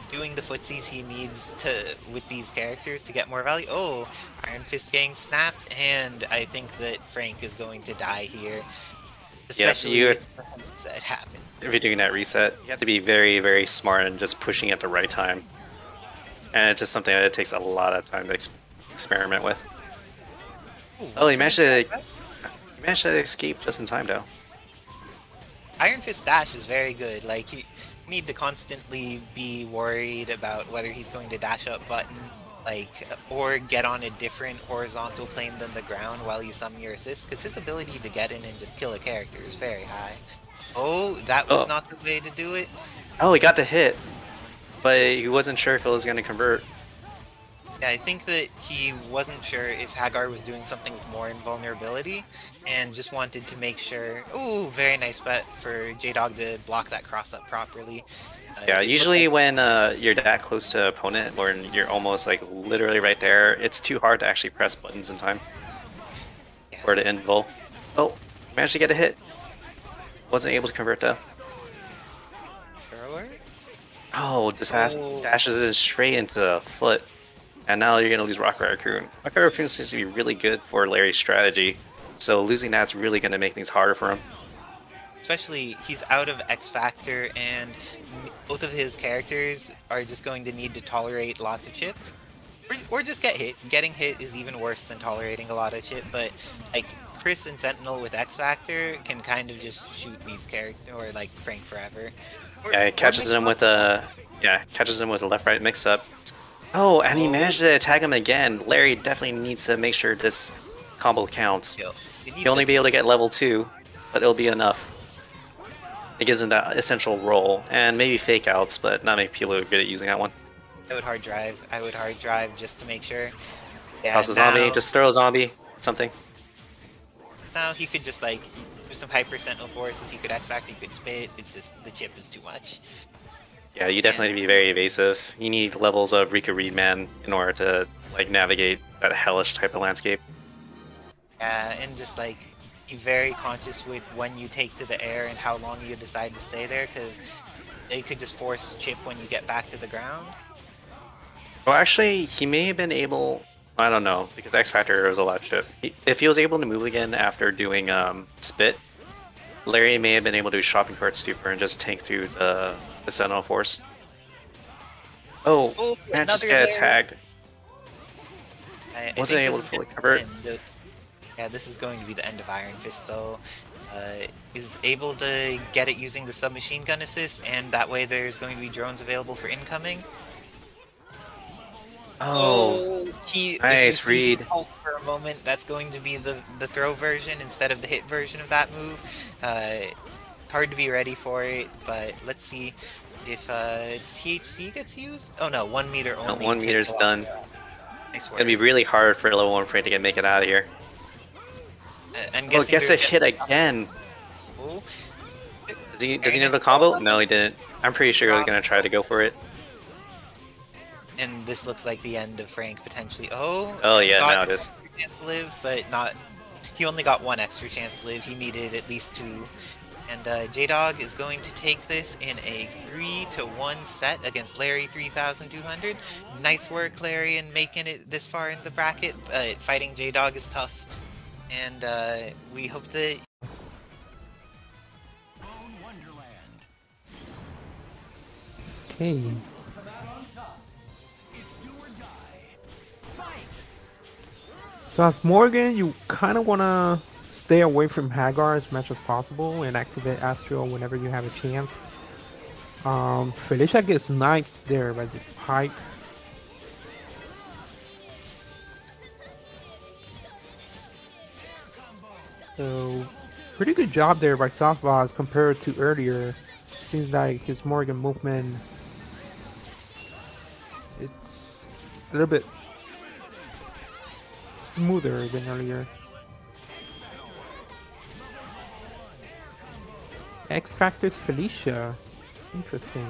doing the footsies he needs to with these characters to get more value. Oh, Iron Fist getting snapped, and I think that Frank is going to die here. Especially if the reset happened. If you're doing that reset, you have to be very, very smart and just pushing at the right time. And it's just something that it takes a lot of time to experiment with. Ooh, oh, he managed to escape just in time, though. Iron Fist dash is very good. Like, you need to constantly be worried about whether he's going to dash up button, like, or get on a different horizontal plane than the ground while you summon your assist, because his ability to get in and just kill a character is very high. Oh, that was not the way to do it. Oh, he got the hit, but he wasn't sure if it was going to convert. Yeah, I think that he wasn't sure if Hagar was doing something with more invulnerability, and just wanted to make sure. Ooh, very nice bet for JDog to block that cross up properly. Yeah, usually when you're that close to opponent, or you're almost like literally right there, it's too hard to actually press buttons in time. Yeah. Or to invul. Oh, managed to get a hit. Wasn't able to convert though. Oh, dashes it straight into the foot. And now you're going to lose Rocket Raccoon. Rocket Raccoon seems to be really good for Larry's strategy, so losing that's really going to make things harder for him. Especially, he's out of X Factor, and both of his characters are just going to need to tolerate lots of chip. Or just get hit. Getting hit is even worse than tolerating a lot of chip, but like Chris and Sentinel with X Factor can kind of just shoot these characters, or like Frank forever. Yeah, it catches him with a left-right mix-up. Oh, and he managed to tag him again. Larry definitely needs to make sure this combo counts. He'll only be able to get level 2, but it'll be enough. It gives him that essential role, and maybe fake outs, but not many people are good at using that one. I would hard drive just to make sure. Yeah, Toss a zombie, just throw a zombie, something. Now he could just like do some hyper sentinel forces, he could X Factor, he could spit, it's just the chip is too much. Yeah, you definitely need to be very evasive. You need levels of Rika Reedman in order to like navigate that hellish type of landscape. Yeah, and just like be very conscious with when you take to the air and how long you decide to stay there, because they could just force chip when you get back to the ground. Well, actually, he may have been able, I don't know, because X Factor was a lot of chip. If he was able to move again after doing spit, Larry may have been able to do shopping cart stupor and just tank through the Sentinel force. Oh, man, just got tagged. Wasn't able to fully convert. Yeah, this is going to be the end of Iron Fist, though. is able to get it using the submachine gun assist, and that way there's going to be drones available for incoming. Oh, If you nice see he read. paused for a moment, that's going to be the throw version instead of the hit version of that move. Hard to be ready for it, but let's see if THC gets used. Oh no, 1 meter No, only. 1 meter's done. Nice It's work. gonna be really hard for level 1 Frank to make it out of here. I'm Oh, guessing gets a there's hit again. Oh, Does he know the combo? No, he didn't. I'm pretty sure he was gonna try to go for it. and this looks like the end of Frank potentially. Oh, Yeah, got now it is. an extra chance to live, but not. He only got 1 extra chance to live. He needed at least 2. And JDog is going to take this in a 3-1 set against Larry 3200. Nice work, Larry, in making it this far in the bracket. But fighting JDog is tough, and we hope that. Okay. So as Morgan, you kind of want to stay away from Hagar as much as possible and activate Astral whenever you have a chance. Felicia gets sniped there by the pipe. So, pretty good job there by Sauceboss compared to earlier. Seems like his Morgan movement, it's a little bit smoother than earlier. X Factor's Felicia. Interesting.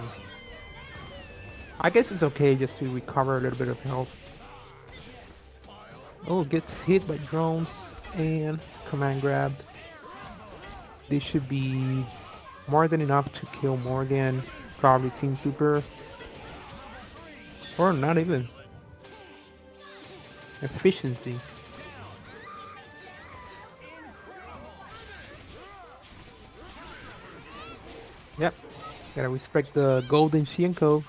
I guess it's okay just to recover a little bit of health. Oh, gets hit by drones and command grabbed. This should be more than enough to kill Morgan. Probably Team Super. Or not even. Efficiency. Yep. Gotta respect the golden Shienko.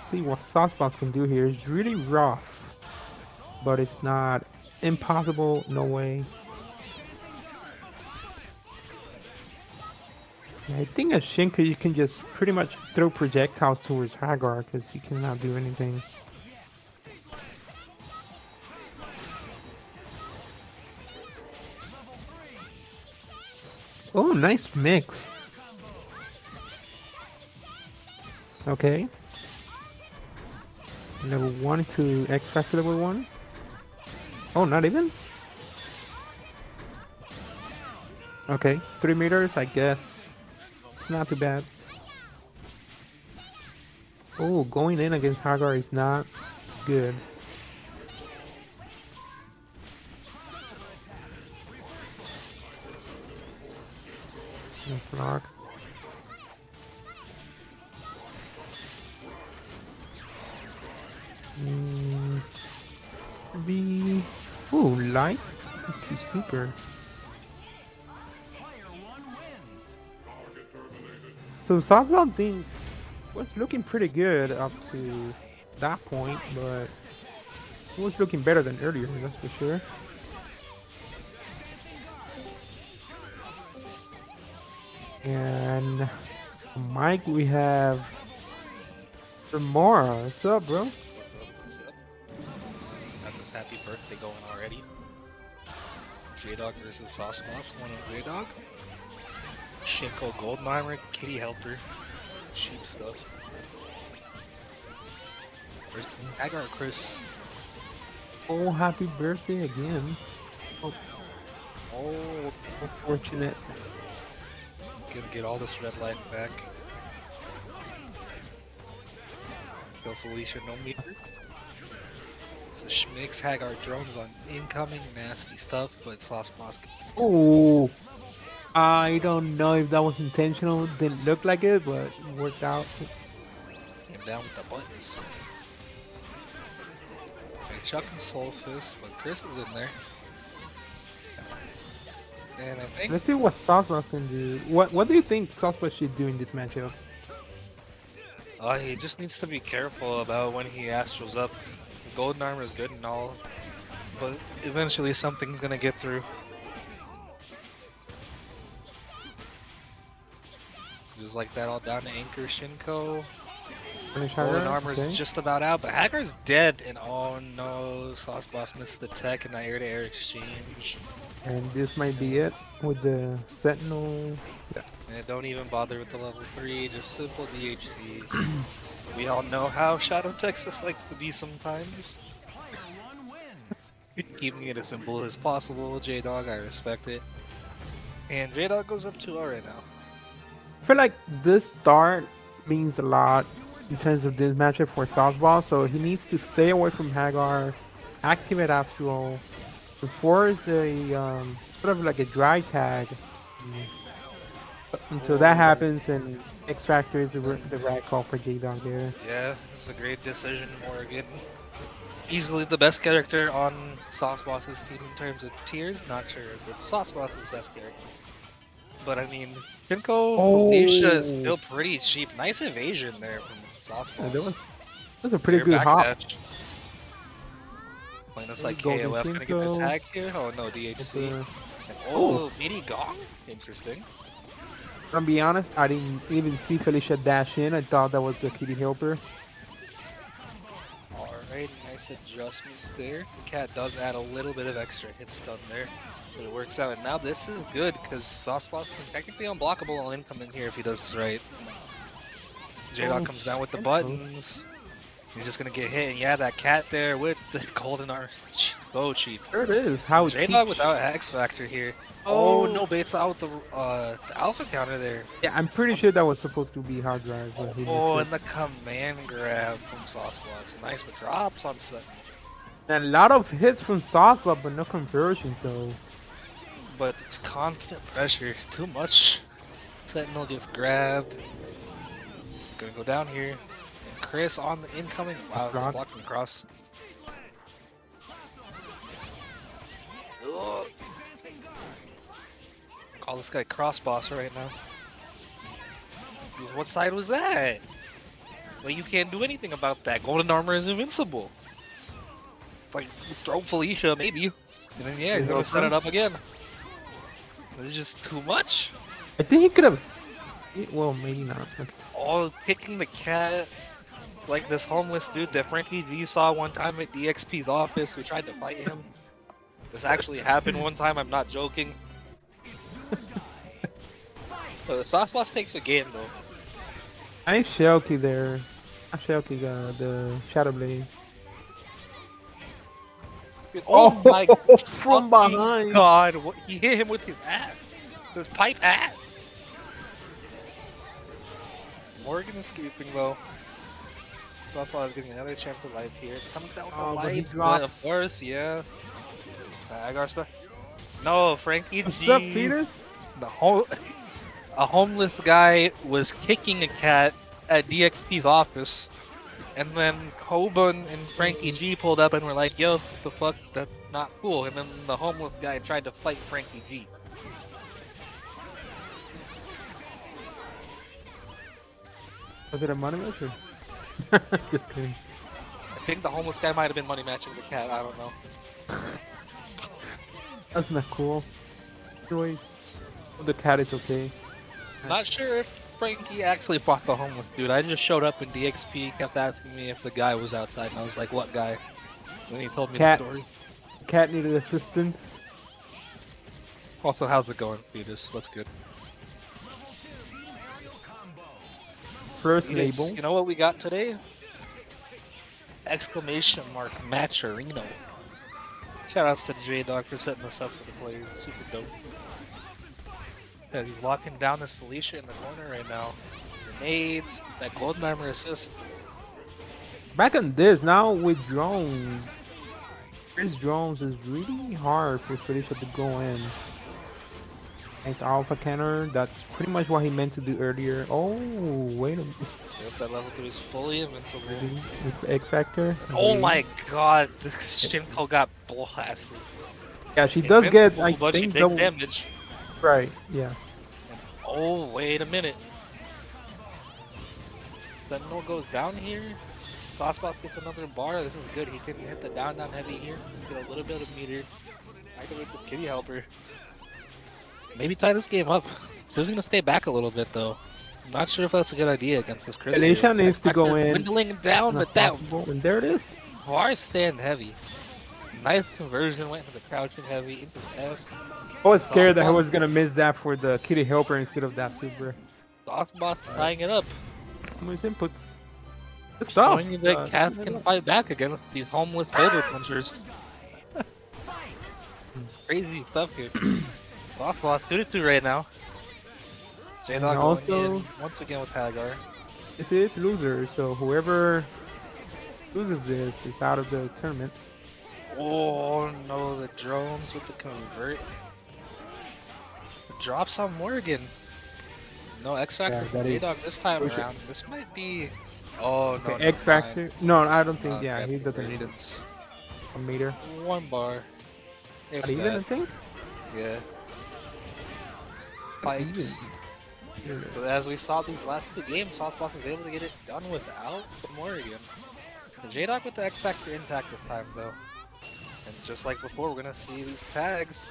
See what Sauceboss can do here. It's really rough. But it's not impossible, no way. Yeah, I think as Shinka you can just pretty much throw projectiles towards Hagar because you cannot do anything. Oh, nice mix. Okay. Level 1 to X Factor level 1. Oh, not even? Okay, 3 meters, I guess. It's not too bad. Oh, going in against Hagar is not good. Block. The light to super. So Sauceboss thing was looking pretty good up to that point, but it was looking better than earlier, that's for sure. And Mike, we have Romora. What's up, bro? What's up? Got this happy birthday going already. JDog versus Sauceboss, one of JDog. Shinko Goldenheimer, Kitty Helper, cheap stuff. Where's Hagar Chris? Oh, happy birthday again. Oh, Oh, unfortunate. gonna get all this red life back. Kill Felicia, no meter. So Schmix Hagar drones on incoming, nasty stuff, but Sauceboss Oh, I don't know if that was intentional. Didn't look like it, but it worked out. came down with the buttons. Okay, Chuck and Soul Fist, but Chris is in there. And I think Let's see what Sauceboss can do. What do you think Sauceboss should do in this matchup? he just needs to be careful about when he astrals up. Golden armor is good and all, but eventually something's gonna get through. Just like that, all down to Anchor Shinko. Golden Armor's just about out, but Hagar's dead, and oh no, Sauceboss missed the tech in that air-to-air exchange. And this might be it with the Sentinel. Yeah. And don't even bother with the level 3, just simple DHC. We all know how Shadow Texas likes to be sometimes. Keeping it as simple as possible, JDog, I respect it. And JDog goes up 2-0 right now. I feel like this start means a lot in terms of this matchup for Sauceboss, so he needs to stay away from Hagar, activate Astral, to force a sort of like a dry tag until that happens, and X Factor is the right call for JDog there. Yeah, it's a great decision, Morgan. Easily the best character on Sauceboss's team in terms of tiers. Not sure if it's Sauceboss's best character. But I mean, Shinko Felicia is still pretty cheap. Nice evasion there from Sauceboss. Yeah, that was a pretty good hop. Playing this like KOF gonna get the tag here. Oh no, DHC. Oh, mini gong? Interesting. I'm gonna be honest, I didn't even see Felicia dash in. I thought that was the kitty helper. Alright, nice adjustment there. The cat does add a little bit of extra hit stun there. But it works out, and now this is good because Sauceboss can technically unblockable on incoming here if he does this right. JDog comes down with the buttons. He's just gonna get hit, and yeah, that cat there with the golden arm, so cheap. There it is. How JDog without X Factor here. Oh no, baits out the alpha counter there. Yeah, I'm pretty sure that was supposed to be hard drive. But oh, and the command grab from Sauceboss. Nice, but drops on set. And a lot of hits from Sauceboss, but no conversion, so. But it's constant pressure. Too much. Sentinel gets grabbed. Gonna go down here. And Chris on the incoming. Wow, blocked him across. Ugh. Call this guy cross boss right now. What side was that? Well, you can't do anything about that. Golden armor is invincible. Like, throw Felicia, maybe. And then, yeah, you're gonna set it up again. This is just too much. I think he could have. Well, maybe not. Okay. Oh, picking the cat. Like this homeless dude that Frankie G saw one time at DXP's office. We tried to fight him. This actually happened one time, I'm not joking. So the Sauceboss takes a game though. Nice Shelky there. Shelky got the Shadow Blade. Oh my god! From behind! God, what, he hit him with his ass. His pipe ass. Morgan escaping though. Thought I was getting another chance of life here. Comes down with the light, but of course, yeah. Agar stuff. No, Frankie What's G. up, Peters? A homeless guy was kicking a cat at DXP's office, and then Hoban and Frankie G pulled up and were like, "Yo, what the fuck? That's not cool." And then the homeless guy tried to fight Frankie G. Was it a money match? Just kidding. I think the homeless guy might have been money matching the cat. I don't know. That's not cool. Anyways, the cat is okay. Not sure if Frankie actually fought the homeless dude. I just showed up in DXP, kept asking me if the guy was outside, and I was like, "What guy?" And then he told me the story. Cat needed assistance. Also, how's it going, Fetus? What's good? First Fetus, label. you know what we got today? Exclamation mark Matcherino. Shoutouts to JDog for setting us up for the play. It's super dope. Yeah, he's locking down this Felicia in the corner right now. Grenades, that golden armor assist. Back on this, now with drones. These drones is really hard for Felicia to go in. Thanks Alpha Canner, that's pretty much what he meant to do earlier. Oh, wait a minute. Yep, that level 3 is fully invincible. It's X Factor. Oh my god, this Shinko got blasted. Yeah, she does get, I but think, she takes damage. Right, yeah. Oh, wait a minute. Sentinel goes down here. Sauceboss gets another bar. This is good. He can hit the down heavy here. Get a little bit of meter. Activate the kitty helper. Maybe tie this game up. He's gonna stay back a little bit though. I'm not sure if that's a good idea against this Chris. Alicia needs to go in. Dwindling down, but that and there it is. bar stand heavy. Nice conversion, went for the crouching heavy into the S. I was scared that I was gonna miss that for the kitty helper instead of that super. Sauceboss tying it up. His inputs. Good stuff. Showing you that cats can fight back again with these homeless boulder punchers. Crazy stuff here. Sauceboss 2-2 right now. JDog also once again with Hagar. This is loser, so whoever loses this is out of the tournament. Oh no, the drones with the convert. Drops on Morgan. No X Factor for JDog this time around. This might be. Oh no. Okay, X Factor? No, I don't think. Yeah, he doesn't need it. A meter. One bar. If Even I think. Yeah. Pipes. But as we saw these last two games, Sauceboss was able to get it done without Morgan. JDog with the X Factor impact this time though. And just like before, we're gonna see these tags,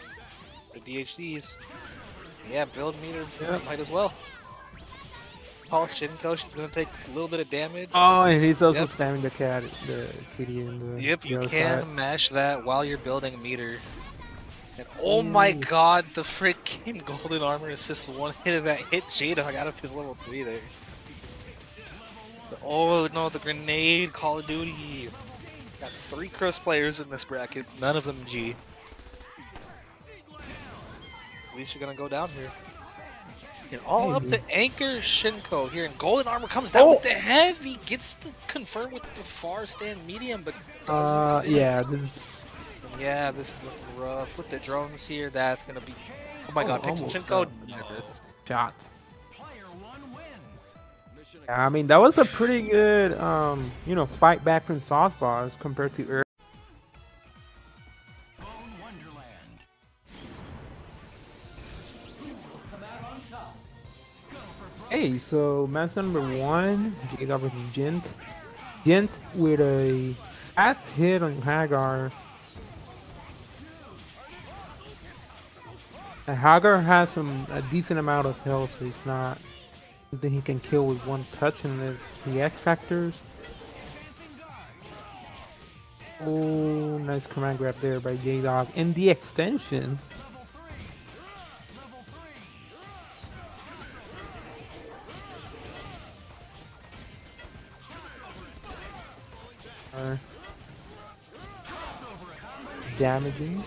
the DHCs. Yeah, build meter might as well. Paul Shinko, she's gonna take a little bit of damage. Oh, and he's also spamming the kitty in the. Yep, you can mash that while you're building meter. And oh my god, the freaking golden armor assist one hit of that hit JDog out of his level 3 there. Oh no, the grenade, Call of Duty. Got 3 Chris players in this bracket, none of them G. At least you're gonna go down here. And all up to Anchor Shinko here, and golden armor comes down with the heavy, gets to confirm with the far stand medium, but yeah, this is looking rough with the drones here. That's gonna be, oh my god, Pixel Shinko. Shot. I mean, that was a pretty good, you know, fight back from Sauceboss compared to earlier. Hey, so match number 1, JDog versus Jint. Jint with a fat hit on Hagar. And Hagar has a decent amount of health, so it's not something he can kill with one touch, and the X Factors. Oh, nice command grab there by JDog. And the extension. Damaging.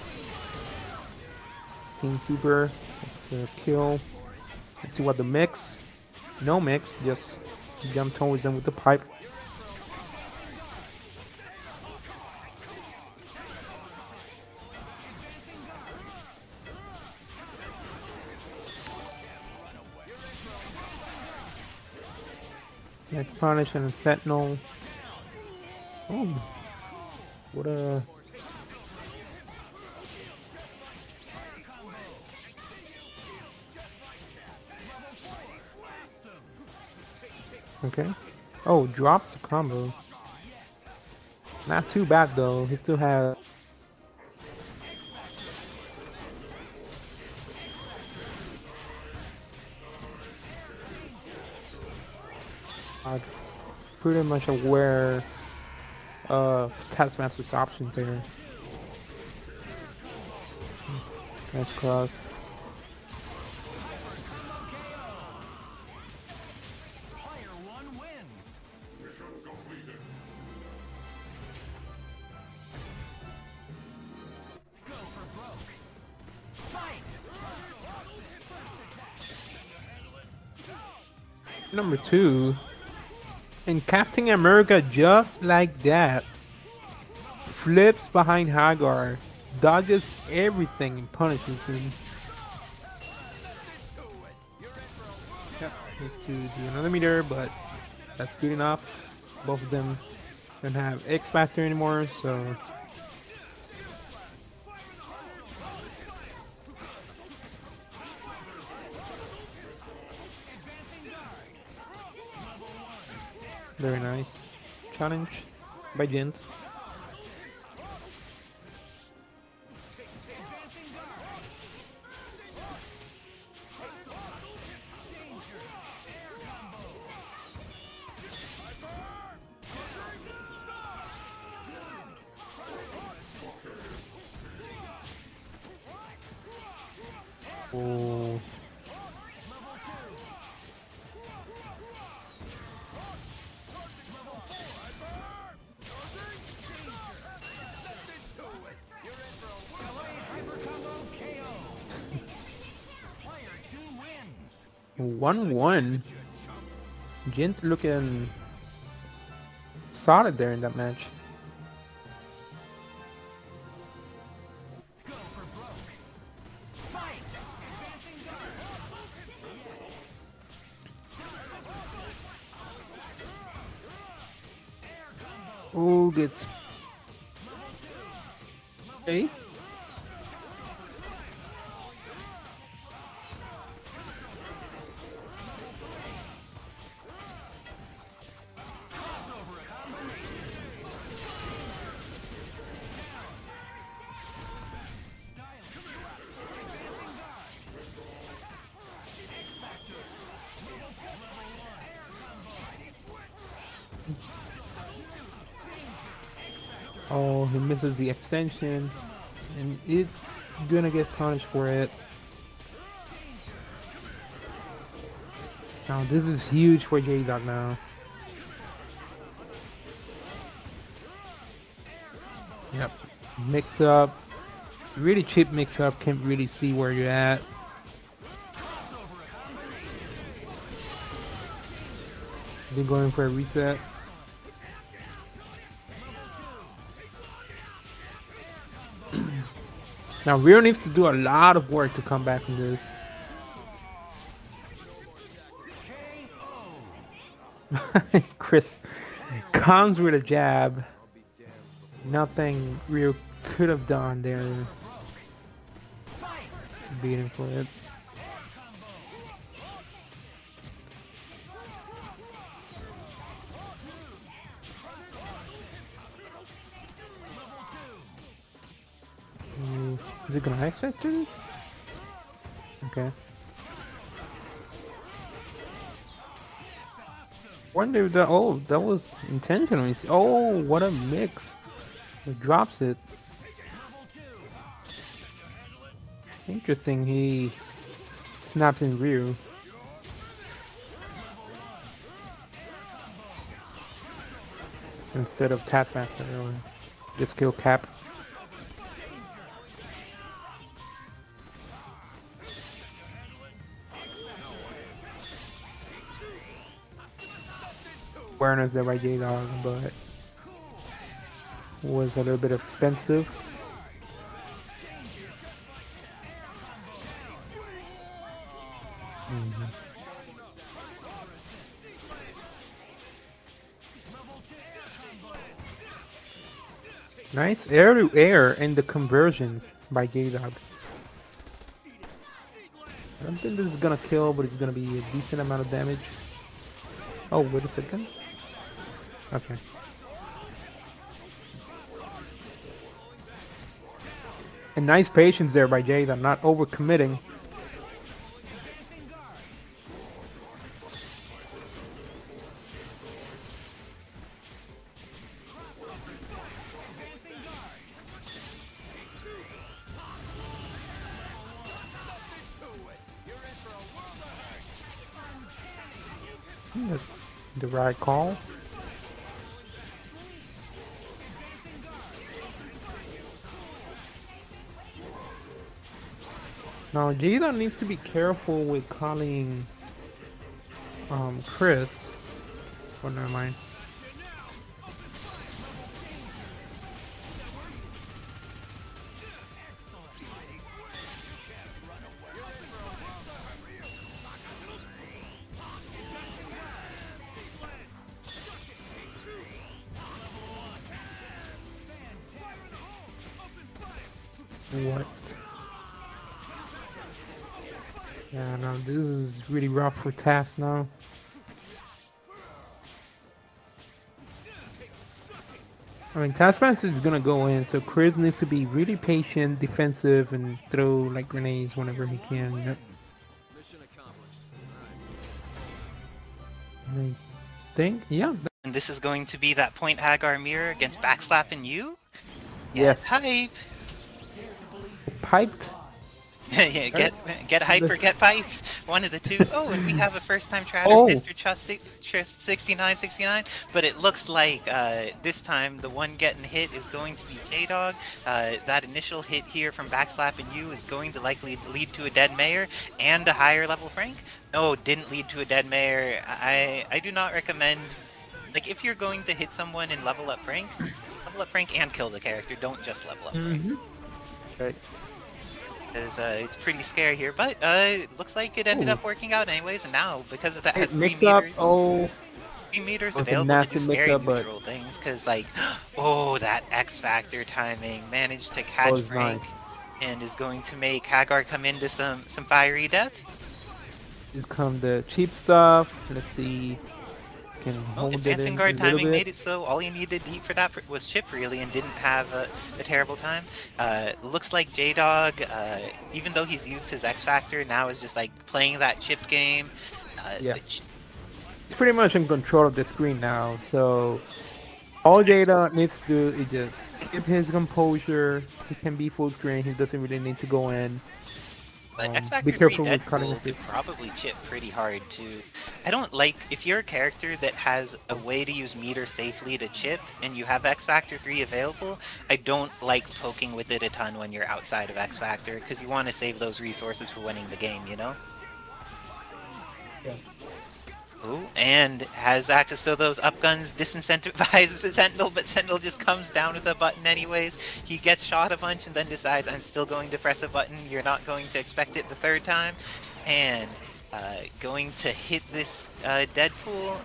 King Super. That's a kill. Let's see what the mix. No mix, just jump towards them with the pipe. Next punish and a sentinel. Oh, what a. Okay. Oh, drops the combo. Not too bad though. He still has. Pretty much aware of Taskmaster's options there. Nice cross. Number 2, and Captain America just like that flips behind Hagar, dodges everything and punishes him. Yep, needs to do another meter, but that's good enough. Both of them don't have X Factor anymore, so very nice challenge. by Jint. Oh. One. Jint looking solid there in that match. Oh, gets okay. Oh, he misses the extension, and it's gonna get punished for it. Now this is huge for JDog now. Yep, mix up, really cheap mix up, can't really see where you're at. They're going for a reset. Now Rio needs to do a lot of work to come back from this. Chris comes with a jab. Nothing Rio could have done there to beat him for it. Is it gonna expect it? Okay. Wonder if that. Oh, that was intentional. Oh, what a mix! It drops it. Interesting. He snaps in rear. Instead of Taskmaster, or just kill Cap. Awareness there by JDog, but was a little bit expensive. Nice air to air in the conversions by JDog. I don't think this is gonna kill, but it's gonna be a decent amount of damage. Oh, wait a second. Okay. And nice patience there by JDog, not overcommitting. That's the right call. Now JDog needs to be careful with calling Chris. Oh, never mind. What? Yeah, no, this is really rough for Task now. I mean, Taskmaster is gonna go in, so Chris needs to be really patient, defensive, and throw like grenades whenever he can. Yep. I think, yeah. And this is going to be that point Hagar mirror against backslapping you? Yes. Hype! Piped. Yeah, get hype or get pipes. One of the two. Oh, and we have a first-time trader, Oh. Mr. Trust 6969. But it looks like this time the one getting hit is going to be JDog. That initial hit here from backslapping you is going to likely lead to a dead mayor and a higher level Frank. No, didn't lead to a dead mayor. I do not recommend. Like, if you're going to hit someone and level up Frank and kill the character. Don't just level up Frank. Right. Because it's pretty scary here, but it looks like it ended up working out anyways, and now, because of that, has 3 mix meters, up. Oh. 3 meters Was a available to nasty do scary mix-up, but- neutral things, because, like, oh, that X Factor timing managed to catch was Frank, nice. and is going to make Hagar come into some fiery death. Just come the cheap stuff. Let's see. Can Oh, hold it advancing in guard a little timing bit. made it so all you needed to eat for that was Chip, really, and didn't have a terrible time. Looks like JDog, even though he's used his X Factor, now is just like playing that Chip game. Yeah. the He's pretty much in control of the screen now, so all Jada needs to do is just keep his composure. He can be full screen. He doesn't really need to go in. But X Factor be 3 careful with cutting Deadpool it. could probably chip pretty hard too. I don't like, if you're a character that has a way to use meter safely to chip and you have X Factor 3 available, I don't like poking with it a ton when you're outside of X Factor, because you want to save those resources for winning the game, you know? Yeah. Ooh, and has access to those up guns, disincentivizes Sentinel, but Sentinel just comes down with a button anyways. He gets shot a bunch and then decides, I'm still going to press a button. You're not going to expect it the 3rd time. And going to hit this Deadpool.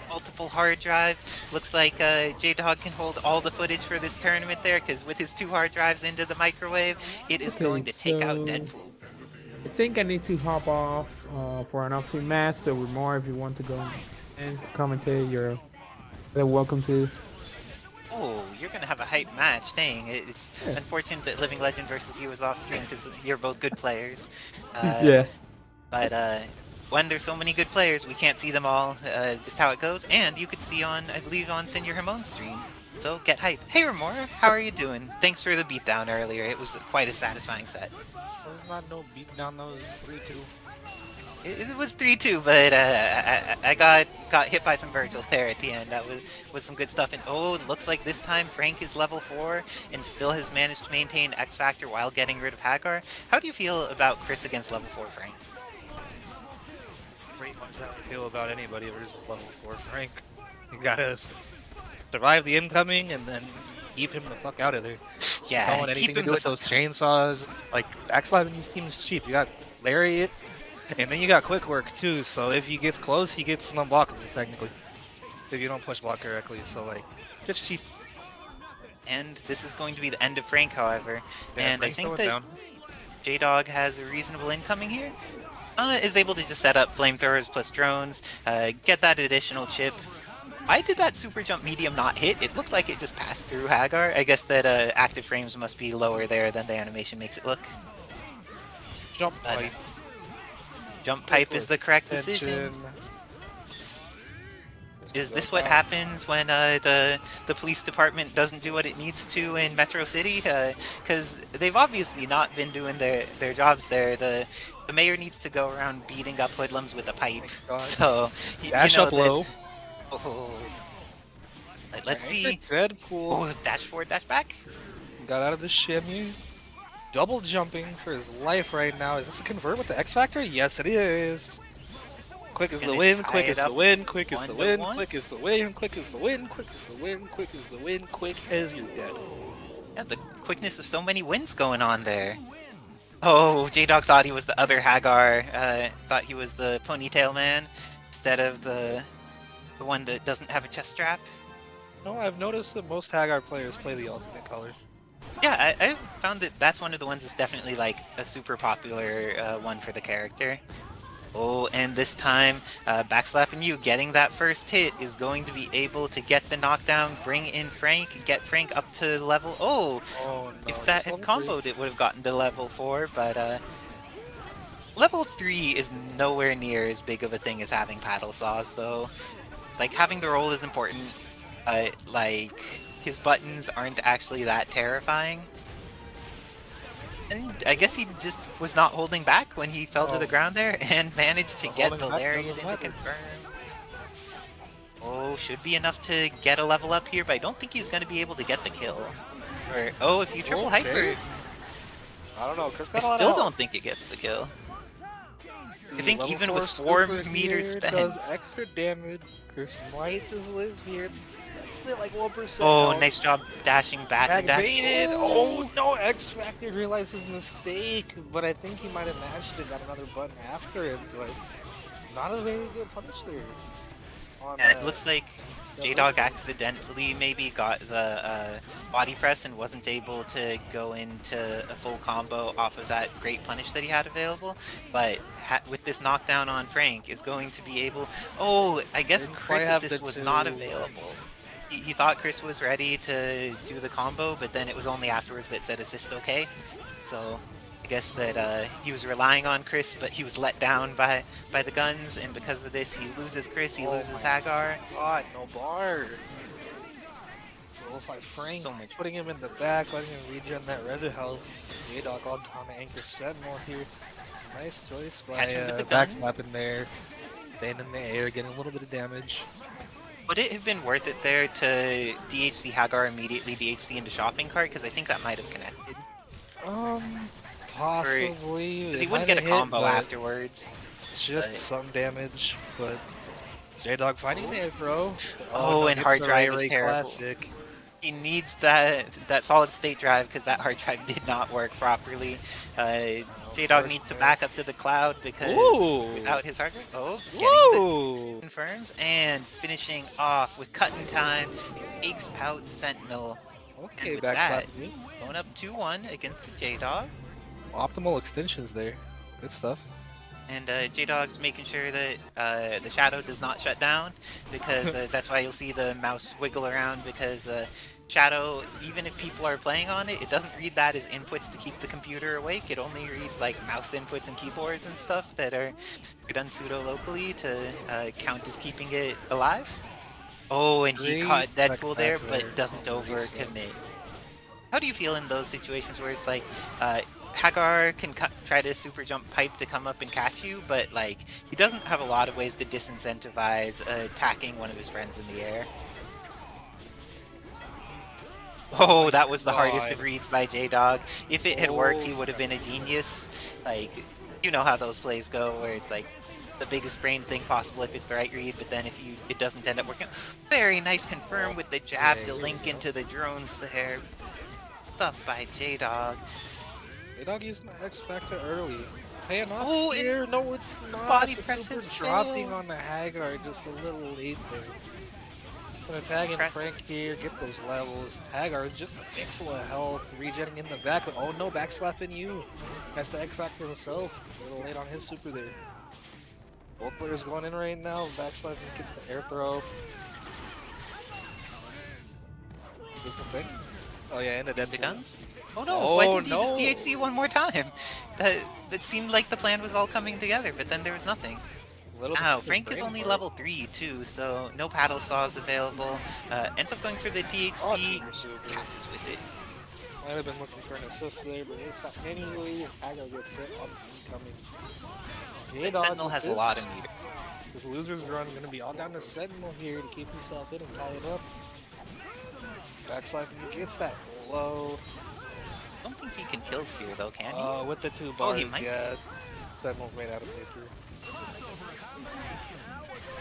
Multiple hard drives. Looks like JDog can hold all the footage for this tournament there, because with his 2 hard drives into the microwave, it is going to take out Deadpool. I think I need to hop off for an off-screen match, so Romora, if you want to go and commentate, you're welcome to. Oh, you're gonna have a hype match. Dang, it's unfortunate that Living Legend versus you is off screen because you're both good players. Yeah. But when there's so many good players, we can't see them all. Just how it goes. And you could see on, I believe, on Senor Ramon's stream. So get hype. Hey Romora, how are you doing? Thanks for the beatdown earlier. It was quite a satisfying set. That was not no beatdown, that was 3-2. It was 3-2, but I got hit by some Virgil there at the end. That was some good stuff. And oh, it looks like this time Frank is level 4 and still has managed to maintain X Factor while getting rid of Hagar. How do you feel about Chris against level 4 Frank? Pretty much how I feel about anybody versus level 4 Frank. You gotta survive the incoming and then keep him the fuck out of there. Yeah, Don't want anything to do with those chainsaws. Like, backslapping this team is cheap. You got Lariat, and then you got quick work too, so if he gets close, he gets unblockable, technically. If you don't push block correctly, so like, just cheap. And this is going to be the end of Frank, however. Yeah, and Frank's I think going that down. JDog has a reasonable incoming here. Is able to just set up flamethrowers plus drones, get that additional chip. Why did that super jump medium not hit? It looked like it just passed through Hagar. I guess that active frames must be lower there than the animation makes it look. Jump pipe. Jump pipe is the correct decision. Is this what happens when the police department doesn't do what it needs to in Metro City? Because they've obviously not been doing their jobs there. The mayor needs to go around beating up hoodlums with a pipe. So Dash up low. Oh. Let's see. Deadpool. Oh, dash forward, dash back. Got out of the shimmy. Double jumping for his life right now. Is this a convert with the X Factor? Yes, it is. Quick is the win, quick is the win, quick is the win, quick is the win, quick is the win, quick is the win, quick is the win, quick as you're dead. Yeah, the quickness of so many wins going on there. Oh, JDog thought he was the other Hagar. Thought he was the ponytail man instead of the one that doesn't have a chest strap. No, I've noticed that most Hagar players play the alternate color. Yeah, I found that that's one of the ones that's definitely like a super popular one for the character. Oh, and this time, backslapping you, getting that first hit is going to be able to get the knockdown, bring in Frank, get Frank up to level... Oh, Oh no. if that just had level 3. comboed, it would have gotten to level 4, but level 3 is nowhere near as big of a thing as having paddle saws, though. Like, having the roll is important, like, his buttons aren't actually that terrifying. And I guess he just was not holding back when he fell to the ground there and managed to get the lariat in to confirm. Oh, should be enough to get a level up here, but I don't think he's going to be able to get the kill. Or, oh, if you triple hyper, I don't know. Chris I got a lot still of don't think it gets the kill. I think level even 4 with 4 super meters here spent. does extra damage. Chris might just live here. Like 1%. Oh, health. nice job dashing back. The dash. Activated! Oh no! X Factor realized his mistake, but I think he might have mashed it, got another button after it. Like, not a very good punish there. Yeah, it looks like JDog accidentally maybe got the body press and wasn't able to go into a full combo off of that great punish that he had available. But with this knockdown on Frank, is going to be able... Oh, I guess Chris assist was not available. He thought Chris was ready to do the combo, but then it was only afterwards that said assist okay. So I guess that he was relying on Chris, but he was let down by the guns, and because of this, he loses Chris, he loses Hagar. God, no bar. Well, if I Frank, So much. putting him in the back, letting him regen that red health. JDog on anchor Sentinel here. Nice choice by Catch him with the guns. backslapping there. Staying in the air, getting a little bit of damage. Would it have been worth it there to DHC Hagar immediately DHC into shopping cart? Because I think that might have connected. Possibly. Because he wouldn't get a combo afterwards. Just some damage, but JDog finding the air throw. Oh, no, and gets hard the drive Ray is Ray terrible. Classic. He needs that solid state drive because that hard drive did not work properly. JDog needs to back up to the cloud because without his hard drive, getting the confirms and finishing off with cutting time, takes out Sentinel. Okay, And with backslap that, me. going up 2-1 against the JDog. Optimal extensions there. Good stuff. And JDog's making sure that the shadow does not shut down, because that's why you'll see the mouse wiggle around, because shadow, even if people are playing on it, it doesn't read that as inputs to keep the computer awake. It only reads like mouse inputs and keyboards and stuff that are done pseudo locally to count as keeping it alive. Oh, and he caught Deadpool there, but doesn't overcommit. How do you feel in those situations where it's like Hagar can try to super jump pipe to come up and catch you, but like he doesn't have a lot of ways to disincentivize attacking one of his friends in the air? Oh, that was the hardest of reads by JDog. If it had worked, he would have been a genius. Like, you know how those plays go, where it's like the biggest brain thing possible if it's the right read, but then if it doesn't end up working. Very nice confirm with the jab to link into the drones there. Stuff by JDog. JDog using the X Factor early. Paying off Oh, here. No, it's not. Body The press super has dropping failed. on the Hagar just a little late there. Gonna tag in Press. Frank here, get those levels. Hagar is just a pixel of health, regenning in the back, but oh no, backslapping you. That's the X Factor himself. A little late on his super there. Both players going in right now. Backslapping gets the air throw. Is this the thing? Oh yeah, and the dead The pool. guns? Oh no, why didn't he just DHC one more time? That seemed like the plan was all coming together, but then there was nothing. Wow, Frank is only level 3 too, so no paddle saws available. Ends up going for the DHC, catches with it. Might have been looking for an assist there, but it's not manually. Hagar gets hit on incoming. JDog Sentinel has a lot of meter. This loser's run gonna be all down to Sentinel here to keep himself in and tie it up. Backslapping, he gets that low. I don't think he can kill here though, can he? With the 2 Oh, bars, he might. yeah. Sentinel's made out of paper.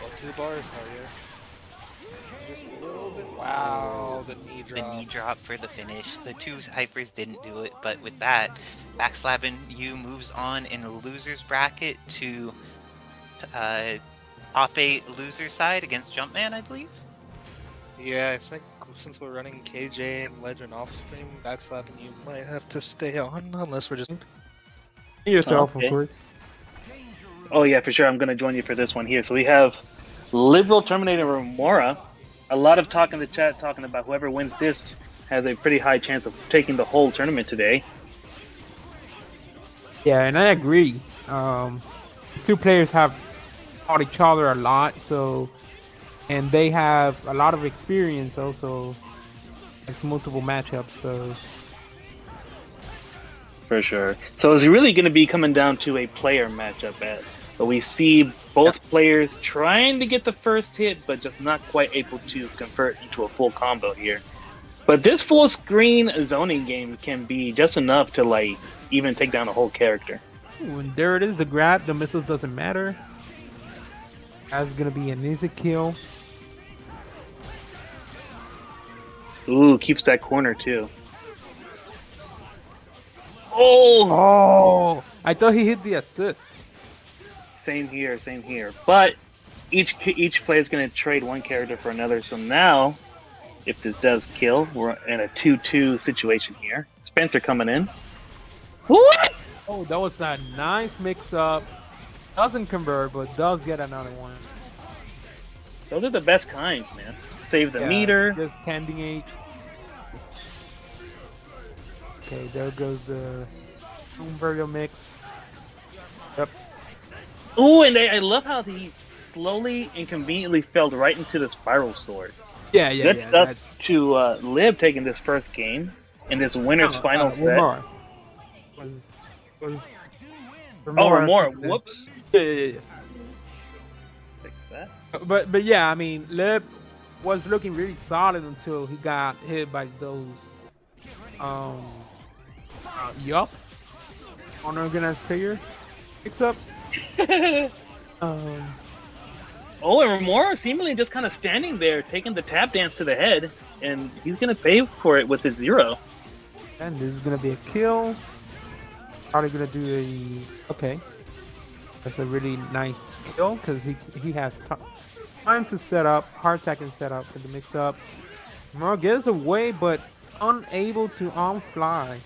Well, 2 bars, hell yeah. Just a little bit. Wow, the knee drop. The knee drop for the finish. The 2 hypers didn't do it, but with that, backslapping you moves on in the loser's bracket to top 8 loser side against Jumpman, I believe. Yeah, I think since we're running KJ and Legend off stream, backslapping you might have to stay on unless we're just Yourself, Okay. of course. Oh yeah, for sure. I'm gonna join you for this one here. So we have Liberal Terminator Romora. A lot of talk in the chat talking about whoever wins this has a pretty high chance of taking the whole tournament today. Yeah, and I agree. Two players have fought each other a lot, so and they have a lot of experience also. It's multiple matchups, so For sure. So it's really going to be coming down to a player matchup but we see both players trying to get the first hit, but just not quite able to convert into a full combo here. But this full screen zoning game can be just enough to like even take down a whole character. ooh, and there it is, the grab. The missiles doesn't matter. That's gonna be an easy kill. Ooh, keeps that corner too. Oh! Oh, I thought he hit the assist. Same here, same here. But each player is going to trade one character for another. So now, if this does kill, we're in a 2-2 situation here. Spencer coming in. What? Oh, that was a nice mix-up. Doesn't convert, but does get another one. Those are the best kinds, man. Save the meter. Just standing H. Okay, there goes the Imperial mix. Yep. Ooh, and I love how he slowly and conveniently fell right into the spiral sword. Yeah, yeah, Good yeah. stuff to Liv taking this first game in this winner's final set. Romora. Whoops. Yeah. Fix that. But yeah, I mean, Lib was looking really solid until he got hit by those yup unorganized player picks up. Oh, and Romora seemingly just kind of standing there, taking the tap dance to the head, and he's gonna pay for it with his 0. And this is gonna be a kill. Probably gonna do a okay. That's a really nice kill because he has time to set up, hard attack and set up for the mix up. Romora gets away, but unable to fly.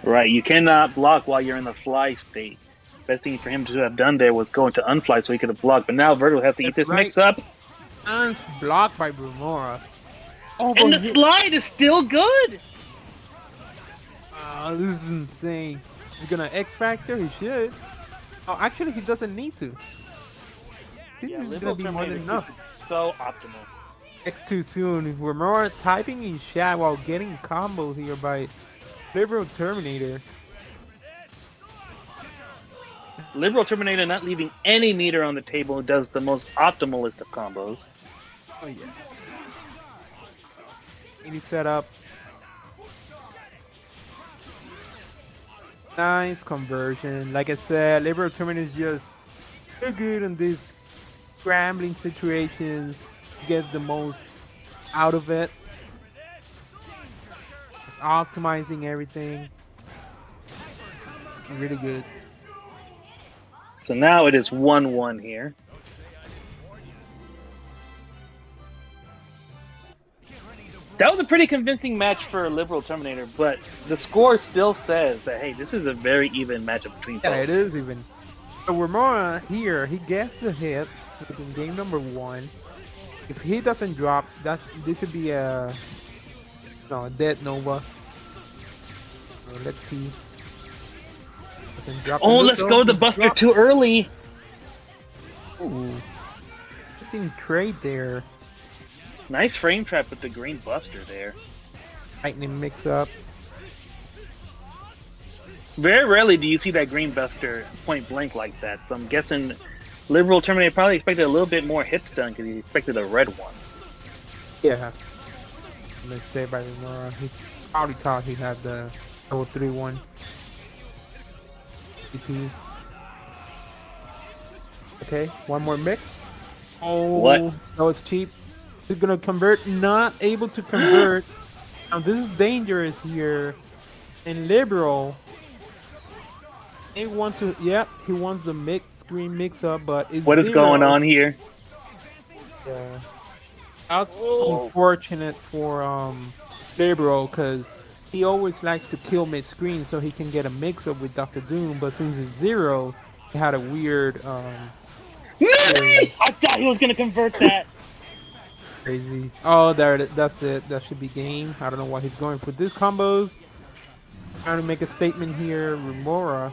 Right, you cannot block while you're in the fly state. Best thing for him to have done there was go into unfly so he could have blocked. But now Virgil has to eat this mix up. And it's blocked by Romora. Oh, and the slide is still good! This is insane. He's gonna X Factor? He should. Oh, actually, he doesn't need to. This is gonna be more than enough. So optimal. X too soon. Romora typing in chat while getting combos here by Liberal Terminator. Liberal Terminator not leaving any meter on the table does the most optimalist of combos. Oh yeah. 80 setup. Nice conversion. Like I said, Liberal Terminator is just so good in these scrambling situations. Gets the most out of it. It's optimizing everything. Really good. So now it is 1-1 here. That was a pretty convincing match for Liberal Terminator, but the score still says that, hey, this is a very even matchup between both. Yeah, it is even. So Romora here, he gets the hit in game number 1. If he doesn't drop, this should be a dead Nova. So let's see. Oh, let's go to the Buster too early. Ooh, interesting trade there. Nice frame trap with the green Buster there. Lightning mix up. Very rarely do you see that green Buster point blank like that. So I'm guessing Liberal Terminator probably expected a little bit more hits done because he expected a red one. Yeah. Mistake by Romora. He probably thought he had the 3-1. Okay, one more mix. Oh, what? That was cheap. He's gonna convert, not able to convert. Now this is dangerous here. And Liberal, he wants to, he wants the mix screen mix up, but it's what is going on here? Yeah, that's unfortunate for Liberal because he always likes to kill mid screen so he can get a mix up with Dr. Doom, but since it's 0, He had a weird I thought he was gonna convert that. crazy. Oh, that's it. That should be game. I don't know why he's going for these combos. Trying to make a statement here. Romora.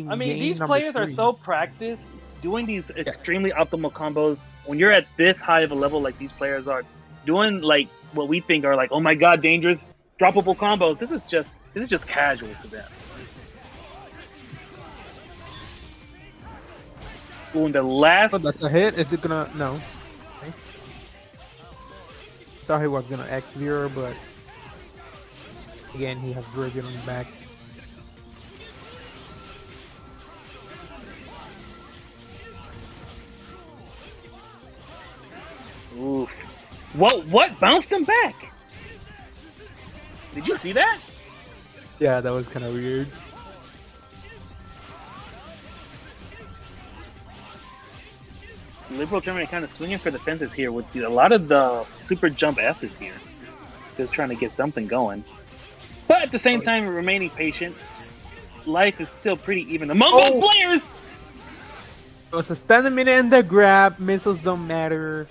I mean, these players are so practiced doing these extremely optimal combos. When you're at this high of a level, like these players are doing, like what we think are like, oh my god, dangerous, droppable combos. This is just casual to them. Ooh, the last. Oh, that's a hit. Is it gonna no? Okay. Thought he was gonna X0, but again, he has Virgin on the back. Oof. What bounced him back? Did you see that? Yeah, that was kind of weird. Liberal Terminator kind of swinging for the fences here with a lot of the super jump S's here. Just trying to get something going. But at the same time, remaining patient. Life is still pretty even among both players! It was a standing minute and the grab. Missiles don't matter.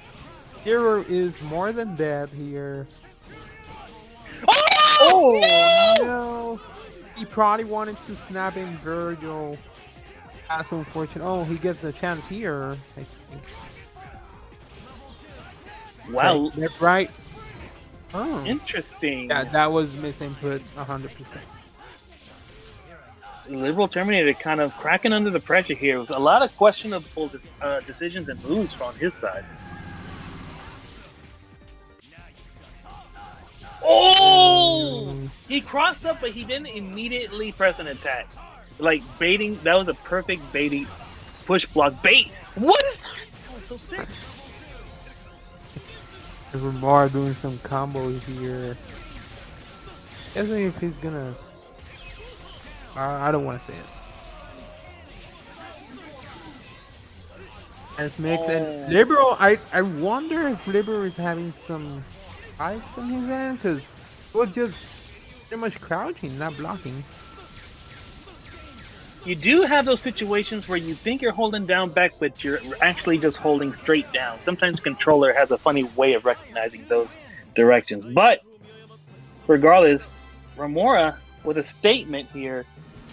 Hero is more than dead here. Oh! No! He probably wanted to snap in Virgil. That's unfortunate. Oh, he gets a chance here. I think. Wow. Okay, that's right. Oh. Interesting. Yeah, that was misinput 100%. Liberal Terminator kind of cracking under the pressure here. It was a lot of questionable decisions and moves from his side. Oh! He crossed up, but he didn't immediately press an attack. Like baiting, that was a perfect baiting push block bait. What is that? That was so sick. Romora doing some combos here. I don't know if he's gonna. I don't want to say it. As mix and Liberal, I wonder if Liberal is having some ice on his end because he was just pretty much crouching, not blocking. You do have those situations where you think you're holding down back, but you're actually just holding straight down. Sometimes controller has a funny way of recognizing those directions. But regardless, Romora with a statement here,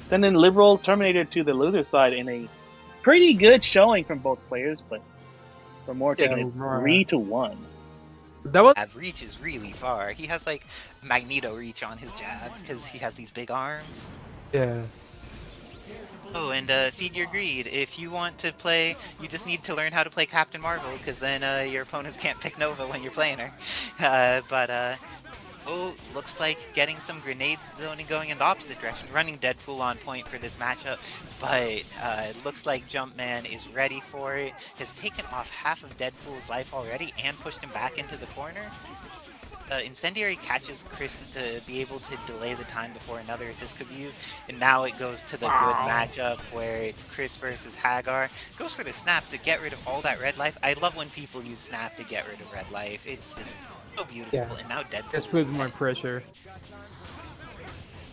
sending Liberal Terminator to the loser side in a pretty good showing from both players, but Romora taking it 3-1. That was reach is really far. He has like Magneto reach on his jab because he has these big arms. yeah. Oh, and feed your greed. If you want to play, you just need to learn how to play Captain Marvel, because then your opponents can't pick Nova when you're playing her. Oh, looks like getting some grenade zoning going in the opposite direction, running Deadpool on point for this matchup, but it looks like Jumpman is ready for it, has taken off half of Deadpool's life already and pushed him back into the corner. Incendiary catches Chris to be able to delay the time before another assist could be used, and now it goes to the good matchup where it's Chris versus Hagar. Goes for the snap to get rid of all that red life. I love when people use snap to get rid of red life. It's just so beautiful, and now Deadpool Just with more pressure.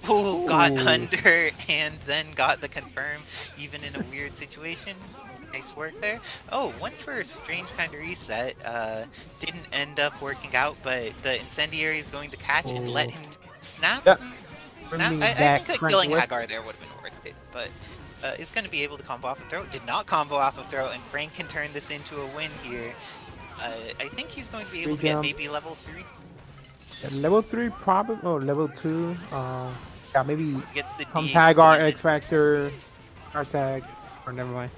Ooh, got under and then got the confirm, even in a weird situation. Nice work there. Oh, went for a strange kind of reset. Didn't end up working out, but the Incendiary is going to catch and let him snap. Yep. I think that killing Hagar there would have been worth it, but is going to be able to combo off a throw. Did not combo off a throw, and Frank can turn this into a win here. I think he's going to be able to get maybe level 3. Level 3 probably, oh, level 2. Yeah, maybe gets the Hagar, X Factor, R-Tag, or never mind.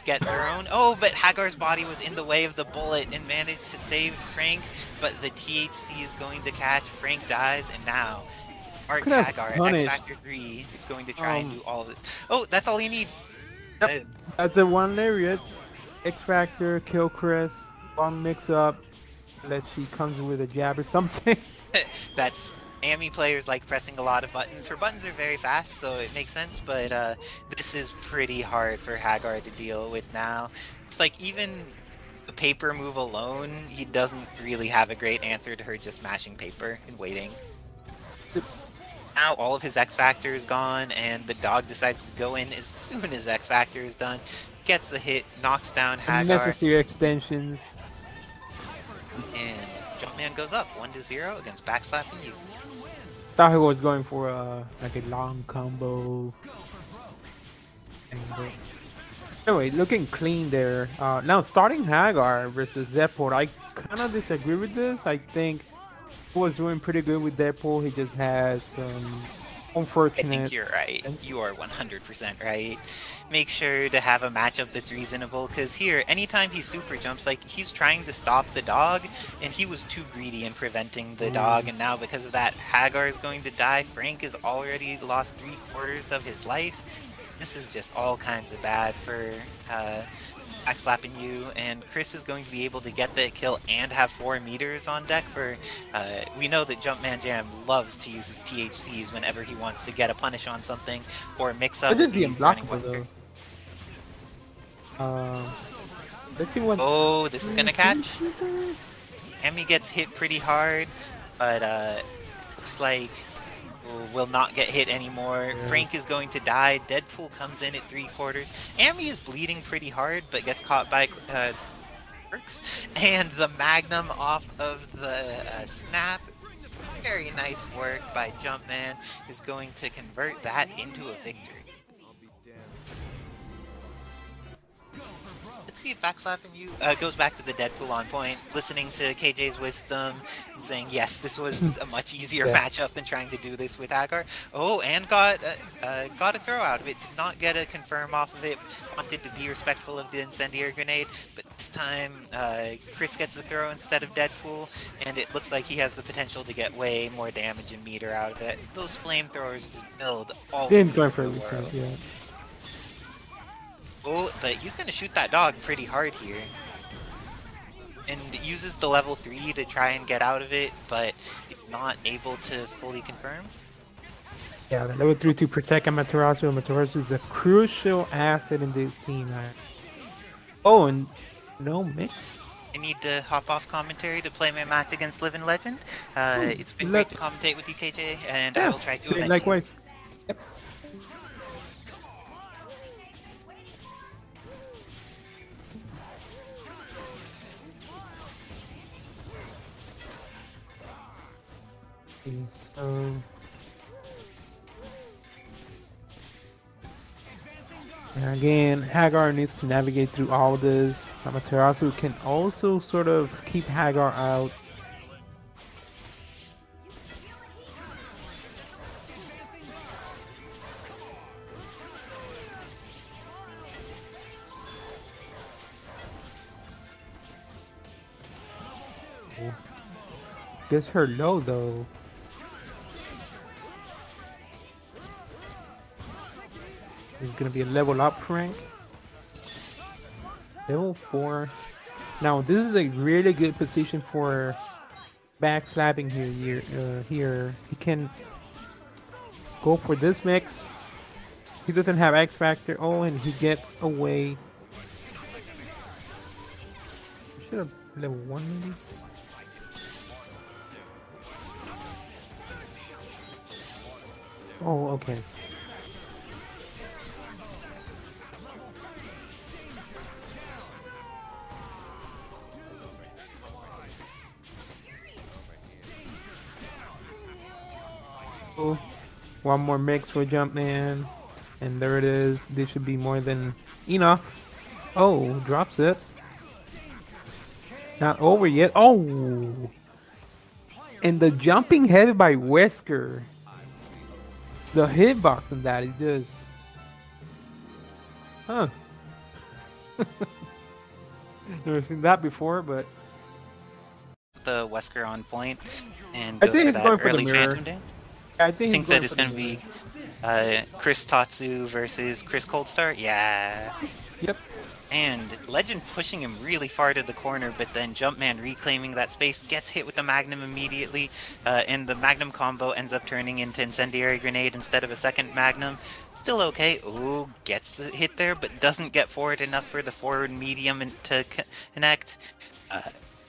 Get their own. Oh, but Hagar's body was in the way of the bullet and managed to save Frank, but the THC is going to catch. Frank dies, and now Art Hagar, X Factor 3, is going to try and do all of this. Oh, that's all he needs. Yep. That's the one lariat. X Factor, kill Chris, one mix up, that she comes with a jab or something. That's Amy players like pressing a lot of buttons. Her buttons are very fast, so it makes sense, but this is pretty hard for Hagar to deal with now. It's like even the paper move alone, he doesn't really have a great answer to her just mashing paper and waiting. now all of his X Factor is gone, and the dog decides to go in as soon as X Factor is done. Gets the hit, knocks down Hagar, Unnecessary extensions. and Jumpman goes up 1-0 against Backslapping You. Thought he was going for like a long combo. Anyway, looking clean there. Now starting Hagar versus Deadpool, I kind of disagree with this. I think he was doing pretty good with Deadpool. He just has some unfortunate. I think you're right. You are 100% right. Make sure to have a matchup that's reasonable, because here, anytime he super jumps, like, he's trying to stop the dog, and he was too greedy in preventing the dog, and now because of that, Hagar is going to die. Frank has already lost 3/4 of his life. This is just all kinds of bad for Backslapping You, and Chris is going to be able to get the kill and have 4 meters on deck for, we know that Jumpman Jam loves to use his THCs whenever he wants to get a punish on something, or mix up It is these running unblockable Wesker. though. Let's see what. Oh, this is gonna catch. Emmy gets hit pretty hard, but looks like will not get hit anymore. Yeah. Frank is going to die. Deadpool comes in at 3/4. Amy is bleeding pretty hard, but gets caught by Quirks. And the Magnum off of the snap. Very nice work by Jumpman. Is going to convert that into a victory. Let's see if Backslapping You goes back to the Deadpool on point, listening to KJ's wisdom and saying, yes, this was a much easier matchup than trying to do this with Hagar. Oh, and got a throw out of it. Did not get a confirm off of it. Wanted to be respectful of the incendiary grenade, but this time Chris gets the throw instead of Deadpool, and it looks like he has the potential to get way more damage and meter out of it. Those flamethrowers just build all Didn't go over for the world. yeah. Oh, but he's going to shoot that dog pretty hard here. And uses the level 3 to try and get out of it, but it's not able to fully confirm. Yeah, the level 3 to protect Amaterasu. Amaterasu is a crucial asset in this team. Oh, and no mix. I need to hop off commentary to play my match against Living Legend. It's been great to commentate with you, KJ, and I will try to eventually. Likewise. Yep. So and again, Hagar needs to navigate through all of this. Amaterasu can also sort of keep Hagar out. Gets her low though. It's gonna be a level up rank. Level 4. Now this is a really good position for backslapping here. Here he can go for this mix. He doesn't have X Factor. Oh, and he gets away. Should have level 1 maybe. Oh, okay. Oh, one more mix for Jumpman, and there it is. This should be more than enough. Oh, drops it. Not over yet. Oh, and the jumping head by Wesker. The hitbox on that is just, huh? Never seen that before, but The Wesker on point and I goes think for he's that going for the early mirror. Phantom Dance. I Think he's that going it's for going to the be mirror. Chris Tatsu versus Chris Coldstar. Yeah. Yep. And Legend pushing him really far to the corner, but then Jumpman reclaiming that space, gets hit with the Magnum immediately, and the Magnum combo ends up turning into Incendiary Grenade instead of a second Magnum. Still okay. Ooh, gets the hit there, but doesn't get forward enough for the forward medium to connect.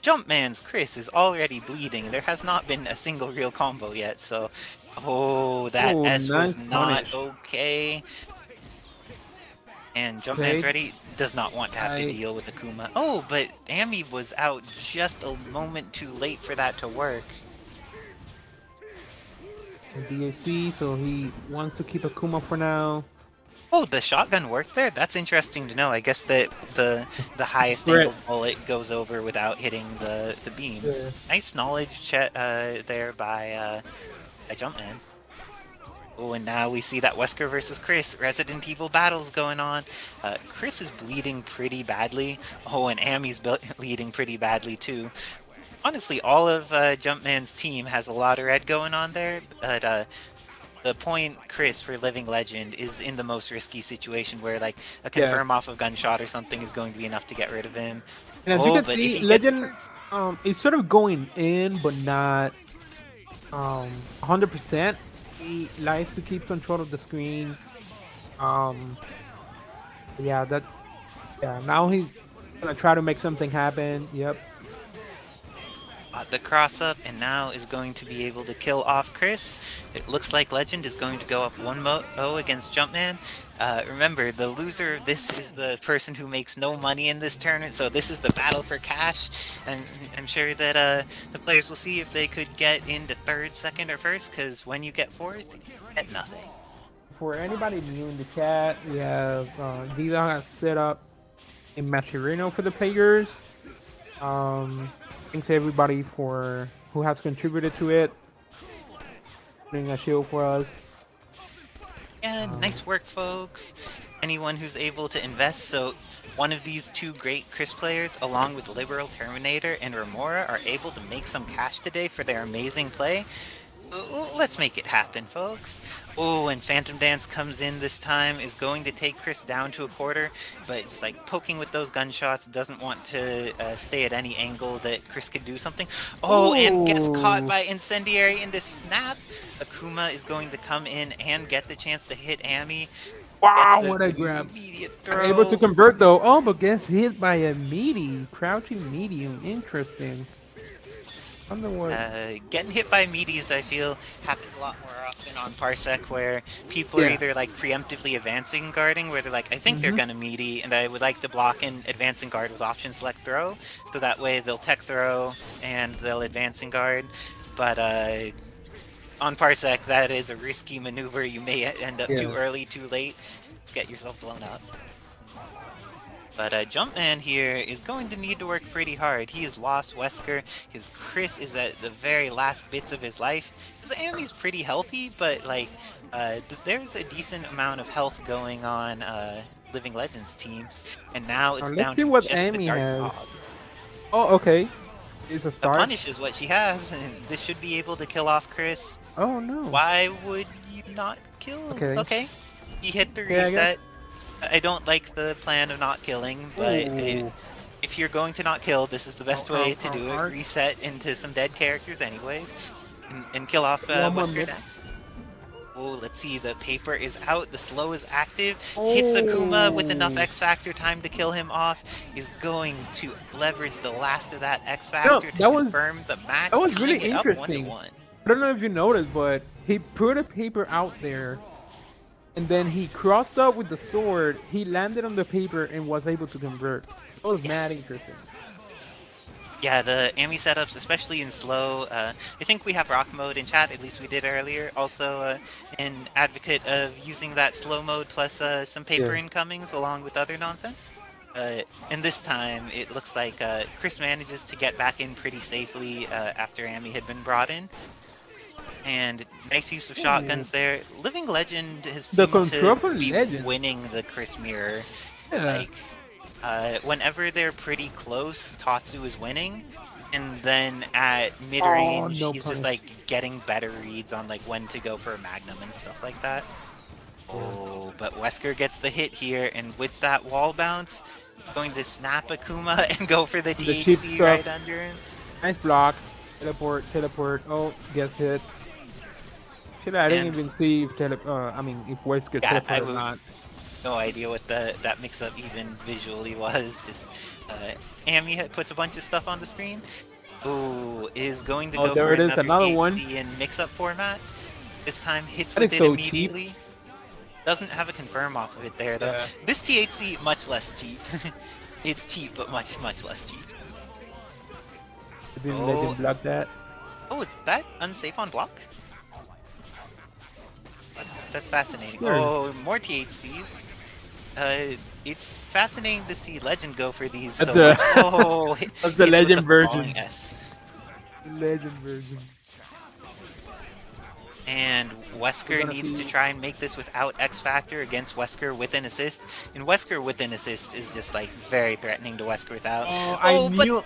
Jumpman's Chris is already bleeding. There has not been a single real combo yet, so Oh, that Oh, S was nice not punish. okay. And Jumpman's Okay. ready. Does not want to have to deal with Akuma. Oh, but Amy was out just a moment too late for that to work. DAC, so he wants to keep Akuma for now. Oh, the shotgun worked there? That's interesting to know. I guess that the highest Right. angled bullet goes over without hitting the beam. Yeah. Nice knowledge there by Jumpman. Oh, and now we see that Wesker versus Chris. Resident Evil battles going on. Chris is bleeding pretty badly. Oh, and Amy's bleeding pretty badly too. Honestly, all of Jumpman's team has a lot of red going on there, but the point Chris for Living Legend is in the most risky situation where like a confirm off of gunshot or something is going to be enough to get rid of him. And as you can see, Legend is sort of going in, but not 100%. He likes to keep control of the screen. Yeah, now he's gonna try to make something happen. Yep. The cross up, and now is going to be able to kill off Chris. It looks like Legend is going to go up 1-0 against Jumpman. Remember, the loser of this is the person who makes no money in this tournament, so this is the battle for cash. And I'm sure that the players will see if they could get into third, second, or first, because when you get fourth, you get nothing. For anybody new in the chat, we have JDog has set up a Macherino for the players. Thanks to everybody who has contributed to it, putting a shield for us. Yeah, nice work, folks. Anyone who's able to invest. So one of these two great Chris players, along with Liberalterminator and Romora, are able to make some cash today for their amazing play. Let's make it happen, folks. Oh, and Phantom Dance comes in this time, is going to take Chris down to a quarter, but just like poking with those gunshots, doesn't want to stay at any angle that Chris could do something. Oh, and gets caught by Incendiary into Snap. Akuma is going to come in and get the chance to hit Amy. Wow, what a grab. Able to convert though. Oh, but gets hit by a meaty, crouching medium. Interesting. Getting hit by meaties, I feel, happens a lot more often on Parsec, where people are either like preemptively advancing guarding, where they're like, I think they're gonna meaty, and I would like to block and advance and guard with option select throw, so that way they'll tech throw and they'll advance and guard. But on Parsec, that is a risky maneuver. You may end up too early, too late, to get yourself blown up. But Jumpman here is going to need to work pretty hard. He has lost Wesker. His Chris is at the very last bits of his life. His Amy's pretty healthy, but like there's a decent amount of health going on Living Legends team. And now it's down to just the Dark Dog. Oh, okay. It's a start. The punish is what she has, and this should be able to kill off Chris. Oh no. Why would you not kill? Okay. He hit the reset. I don't like the plan of not killing, but if you're going to not kill, this is the best way to do it. Reset into some dead characters anyways, and kill off Wesker next. Oh, let's see, the paper is out, the slow is active, hits Akuma with enough X Factor time to kill him off, is going to leverage the last of that X Factor to confirm the match. That was really interesting. I don't know if you noticed, but he put a paper out there, and then he crossed up with the sword, he landed on the paper and was able to convert. That was mad interesting. Yeah, the Amy setups, especially in slow, I think we have rock mode in chat, at least we did earlier. Also an advocate of using that slow mode plus some paper incomings along with other nonsense. And this time, it looks like Chris manages to get back in pretty safely after Amy had been brought in. And nice use of shotguns there. Living Legend has seemed to be winning the Chris mirror. Like, whenever they're pretty close, Tatsu is winning. And then at mid-range, he's just like getting better reads on like when to go for a Magnum and stuff like that. Oh, but Wesker gets the hit here, and with that wall bounce, going to snap Akuma and go for the DHC right under him. Nice block. Teleport. Oh, gets hit. Shit, I didn't even see if if Wesker teleported or not. No idea what that mix-up even visually was. Just Amy puts a bunch of stuff on the screen. Ooh, is going to go for another DHC in mix-up format. This time hits That with is it so cheap. immediately. Doesn't have a confirm off of it there though. Yeah. This THC much less cheap. It's cheap, but much less cheap. Didn't let him block that. Oh, is that unsafe on block? That's fascinating. Sure. Oh, more THC. It's fascinating to see Legend go for these That's so the- much. Oh, That's the hits with Legend version. falling S. Legend version. And Wesker gonna needs to be- try and make this without X Factor against Wesker with an assist. And Wesker with an assist is just like very threatening to Wesker without. Oh, I but knew.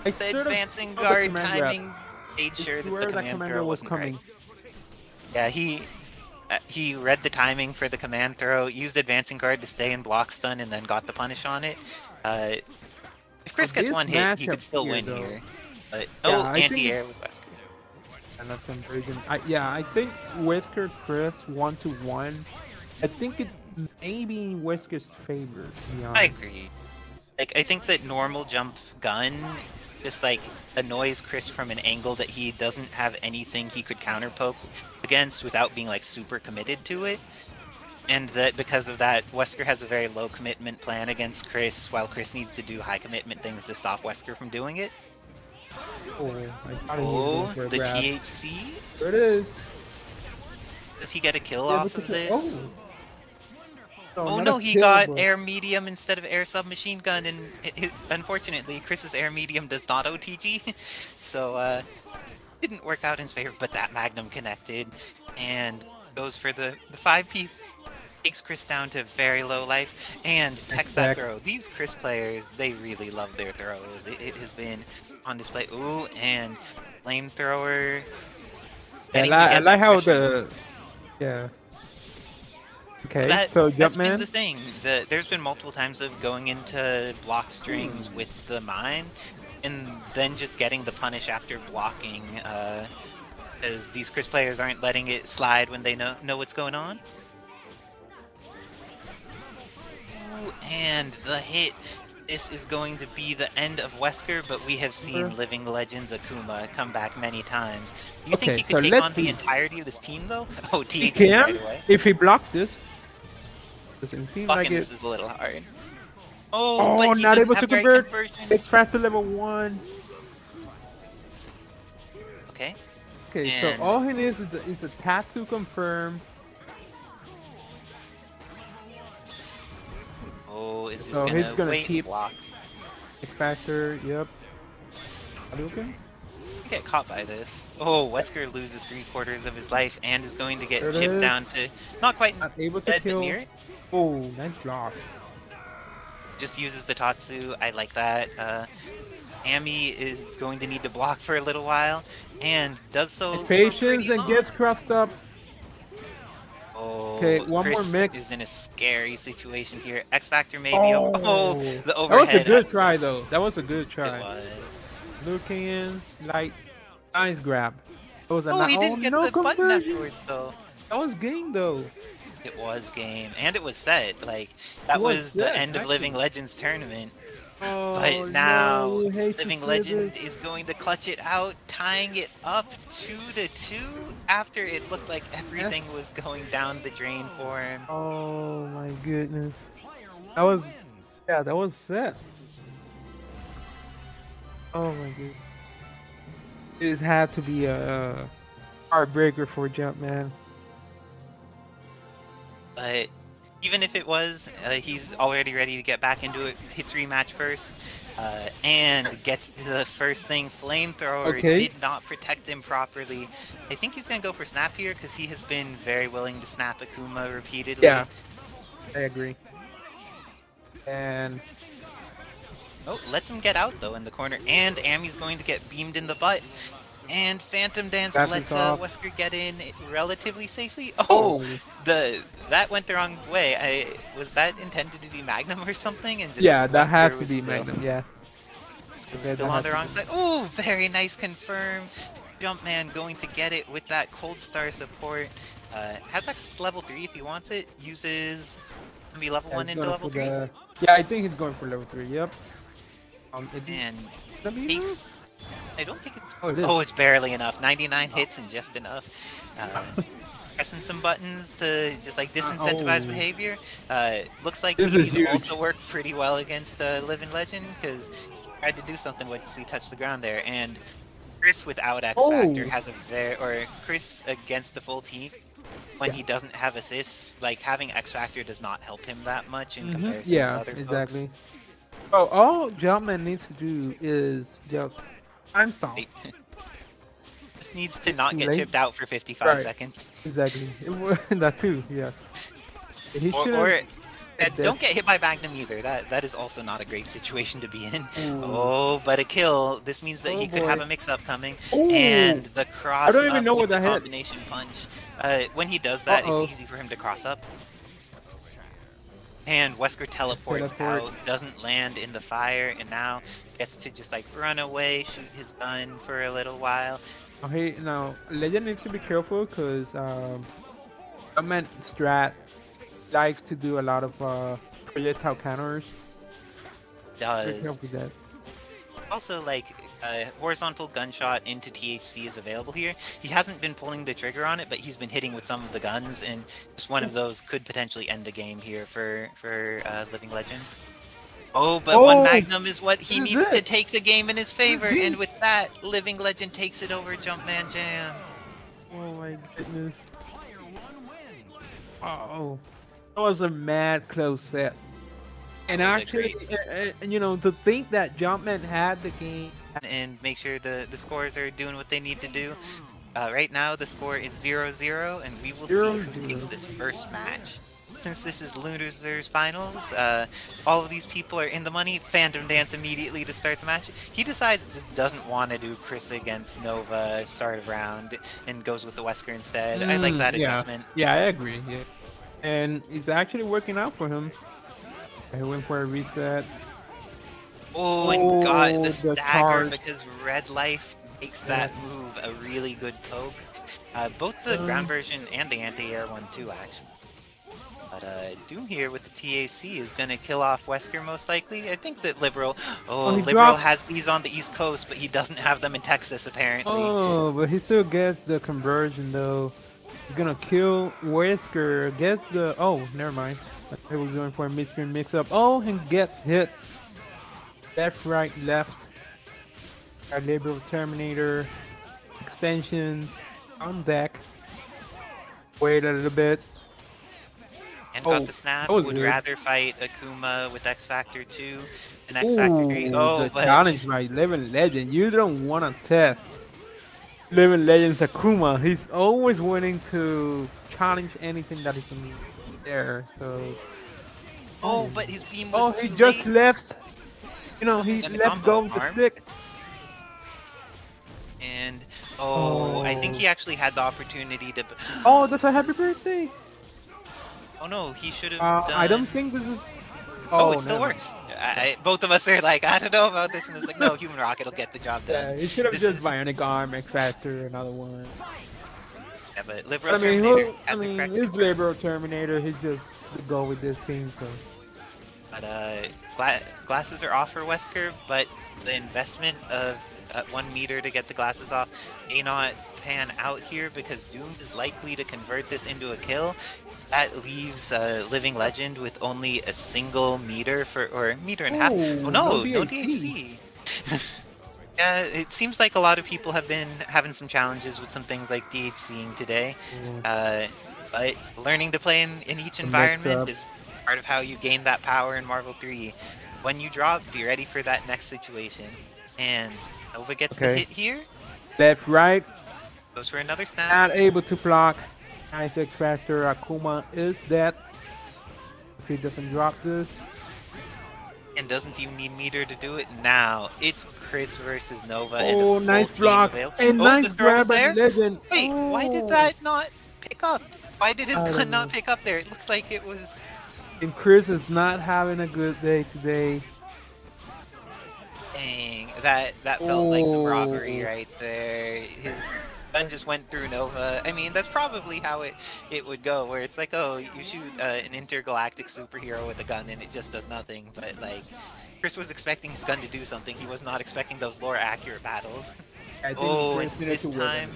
I the sort of advancing saw the guard command grab. timing made sure I that swear the that command commander throw was wasn't coming. right. Yeah, he read the timing for the command throw, used advancing guard to stay in block stun, and then got the punish on it. If Chris gets this one hit, he could matchup still here, win though. here. But Yeah, I think anti-air it's- with Wesker. Another version. I think Wesker Chris 1-1. I think it may be in Wesker's favor. To be I honest. agree. Like, I think that normal jump gun just like annoys Chris from an angle that he doesn't have anything he could counter poke against without being like super committed to it. And that because of that, Wesker has a very low commitment plan against Chris, while Chris needs to do high commitment things to stop Wesker from doing it. Oh, I thought he was Oh, going for a the grab. THC? There it is. Does he get a kill Yeah, off look of at the- this? Oh, Oh not no, a he kill, got but- air medium instead of air submachine gun, and unfortunately, Chris's air medium does not OTG, so didn't work out in his favor. But that Magnum connected, and goes for the 5-piece. Takes Chris down to very low life, and techs that throw. These Chris players, they really love their throws. It has been on display. Ooh, and flamethrower. I like how the yeah. Okay, so That's been the Jumpman. thing. There's been multiple times of going into block strings with the mine, and then just getting the punish after blocking, as these Chris players aren't letting it slide when they know what's going on. Ooh, and the hit. This is going to be the end of Wesker, but we have seen Living Legends Akuma come back many times. Do you think he could take on the entirety of this team, though? Oh, He THC can right away. if he blocks this. Doesn't seem like Fucking it. this is a little hard. Oh, but he not doesn't able to have great convert. conversion. It's faster level 1. Okay. Okay, And- so all he needs is a tap to confirm. Oh, is just So he's gonna gonna wait keep- block. Factor, yep. Hadouken? Get caught by this. Oh, Wesker loses 3/4 of his life and is going to get There it chipped is. down to not quite Not able to dead, but kill. near it. Oh, nice block. Just uses the Tatsu. I like that. Ami is going to need to block for a little while and does so. His for patience pretty and long. gets crossed up. Oh, Okay, one more Chris mix. is in a scary situation here. X Factor maybe. Oh, Oh, the that was overhead. a good try though. That was a good It try. was. Lucans, light, nice grab. That was a Oh, he didn't get no the button conversion. afterwards though. That was game though. It was game, and it was set. Like that It was was the set, end of actually. Living Legends tournament. Oh, But now no, hate to Living see Legend this. is going to clutch it out, tying it up 2-2 after it looked like everything was going down the drain for him. Oh my goodness. That was, yeah, that was set. Oh my goodness. It had to be a heartbreaker for Jumpman. But even if it was, he's already ready to get back into it. Hits rematch first, and gets to the first thing. Flamethrower Okay. did not protect him properly. I think he's gonna go for snap here because he has been very willing to snap Akuma repeatedly. Yeah. I agree. And Oh, lets him get out though in the corner, and Ami's going to get beamed in the butt. And Phantom Dance That is lets off. Wesker get in relatively safely. Oh, that went the wrong way. Was that intended to be Magnum or something? And just yeah, that Wesker has to was be still- Magnum. Yeah. Wesker was Okay, still that on has the to wrong be. side. Oh, very nice confirm. Jumpman going to get it with that Cold Star support. Has access level 3 if he wants it. Uses maybe level 1 He's into going level for 3. the- Yeah, I think he's going for level 3. Yep. And W? takes. I don't think it's. Oh, it is. Oh, it's barely enough. 99 hits and just enough. pressing some buttons to just like disincentivize behavior. Looks like This is these huge. also work pretty well against Living Legend because he tried to do something once he touched the ground there. And Chris without X Factor has a Chris against the full team. When he doesn't have assists, like having X Factor does not help him that much in comparison to other exactly. folks. Oh, all Jumpman needs to do is just time stop. Just needs to not get Late. chipped out for 55 seconds. Exactly. That too, yes. He Or don't get hit by Magnum either. That is also not a great situation to be in. Ooh. Oh, but a kill. This means that he could have a mix-up coming. Ooh. And the cross I don't even know with what the that hit. combination punch. When he does that, it's easy for him to cross up. And Wesker teleports out, doesn't land in the fire, and now gets to just like run away, shoot his gun for a little while. Okay, now Legend needs to be careful because Jumpman strat likes to do a lot of projectile counters. Does. Be careful with that. Also, like, horizontal gunshot into THC is available here. He hasn't been pulling the trigger on it, but he's been hitting with some of the guns, and just one of those could potentially end the game here for Living Legend. Oh, but one Magnum is what he needs to take the game in his favor, and with that, Living Legend takes it over Jumpman Jam. Oh my goodness. Oh, that was a mad close set. And actually, and you know, to think that Jumpman had the game and make sure the scores are doing what they need to do. Right now, the score is 0-0, and we will see who takes this first match. Since this is Losers Finals, all of these people are in the money. Phantom Dance immediately to start the match. He decides just doesn't want to do Chris against Nova start of round and goes with the Wesker instead. I like that adjustment. Yeah, I agree. Yeah, and it's actually working out for him. He went for a reset. Oh, and got the stagger card. because Red Life makes that move a really good poke. Both the ground version and the anti-air one too, actually. But Doom here with the TAC is gonna kill off Wesker most likely. I think that Liberal has these on the East Coast, but he doesn't have them in Texas apparently. Oh, but he still gets the conversion though. He's gonna kill Wesker. Gets the never mind. He was going for a midstream mix-up. Oh, and gets hit. Left, right, left. Our Liberalterminator extensions on deck. Wait a little bit. And got the snap. Would rather fight Akuma with X Factor 2 than X Factor 3. Oh, the but challenge by Living Legend. You don't want to test Living Legend's Akuma. He's always willing to challenge anything that is in there. So. But his beam was he too just late. left. You know, he left go with the stick. And I think he actually had the opportunity to. Oh, that's a happy birthday. Oh no, he should have done. I don't think this is. Oh, it still works. Both of us are like, I don't know about this, and it's like, no, Human Rocket will get the job done. Yeah, it should have just Bionic Arm, X Factor, another one. Yeah, but Liberalterminator I mean, he's Liberalterminator. He's just to go with this team, so. But glasses are off for Wesker, but the investment of 1 meter to get the glasses off may not pan out here because Doom is likely to convert this into a kill. That leaves Living Legend with only a single meter or a meter and a half. Oh no, no DHC. Yeah, it seems like a lot of people have been having some challenges with some things like DHCing today. But learning to play in each environment is part of how you gain that power in Marvel 3. When you drop, be ready for that next situation. And Nova gets the hit here. Left, right. Goes for another snap. Not able to block. Nice X Factor. Akuma is dead. If he doesn't drop this. And doesn't even need meter to do it. Now it's Chris versus Nova. Oh, and a nice block. And nice grab by Legend. Wait, why did that not pick up? Why did his gun not pick up there? It looked like it was. And Chris is not having a good day today. Dang, that felt like some robbery right there. His gun just went through Nova. I mean, that's probably how it would go, where it's like, oh, you shoot an intergalactic superhero with a gun and it just does nothing. But like, Chris was expecting his gun to do something. He was not expecting those lore accurate battles. Oh, and this time,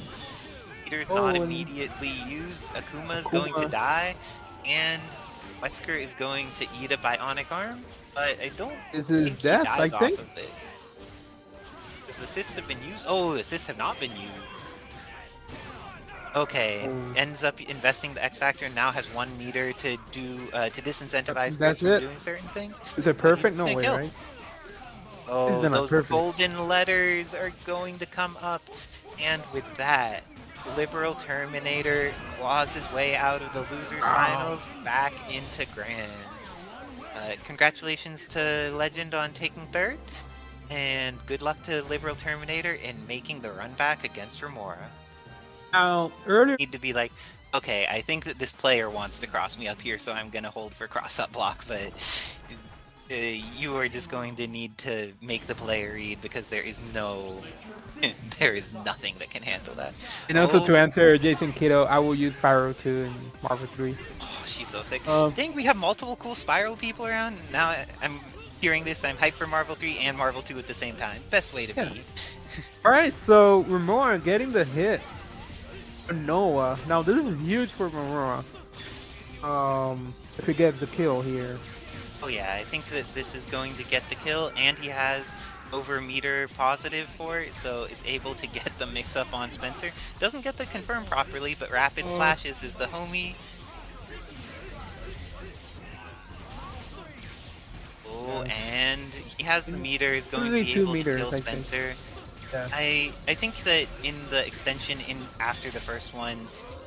meter's Oh, not and- immediately used, Akuma's going to die, and Wesker is going to eat a bionic arm, but I don't This is think death, he I dies off think. of this. Does assists have been used? Oh, assists have not been used. Okay, Oh. ends up investing the X Factor and now has 1 meter to do to disincentivize That's Chris from it? doing certain things. Is it perfect? No gonna way, kill. right? Oh, This is not those perfect. golden letters are going to come up, and with that, Liberalterminator claws his way out of the losers finals back into grands. Congratulations to Legend on taking 3rd, and good luck to Liberalterminator in making the run back against Romora. Now, earlier, Need to be like, okay, I think that this player wants to cross me up here, so I'm gonna hold for cross-up block, but you are just going to need to make the player read because there is no, there is nothing that can handle that. and also Oh, to answer Jason Kiddo, I will use Pyro 2 in Marvel 3. oh, she's so sick. Um, Dang, we have multiple cool Spiral people around. Now I'm hearing this, I'm hyped for Marvel 3 and Marvel 2 at the same time. Best way to Yeah. be. Alright, so Romora getting the hit. Noah. Now this is huge for Romora. If he gets the kill here. Oh yeah, I think that this is going to get the kill, and he has over meter positive for it, so it's able to get the mix-up on Spencer. Doesn't get the confirm properly, but Rapid Slashes is the homie. Oh, and he has the meter, is going to be Usually 2 able to meters, kill I think. Spencer. Yeah. I think that in the extension in after the first one,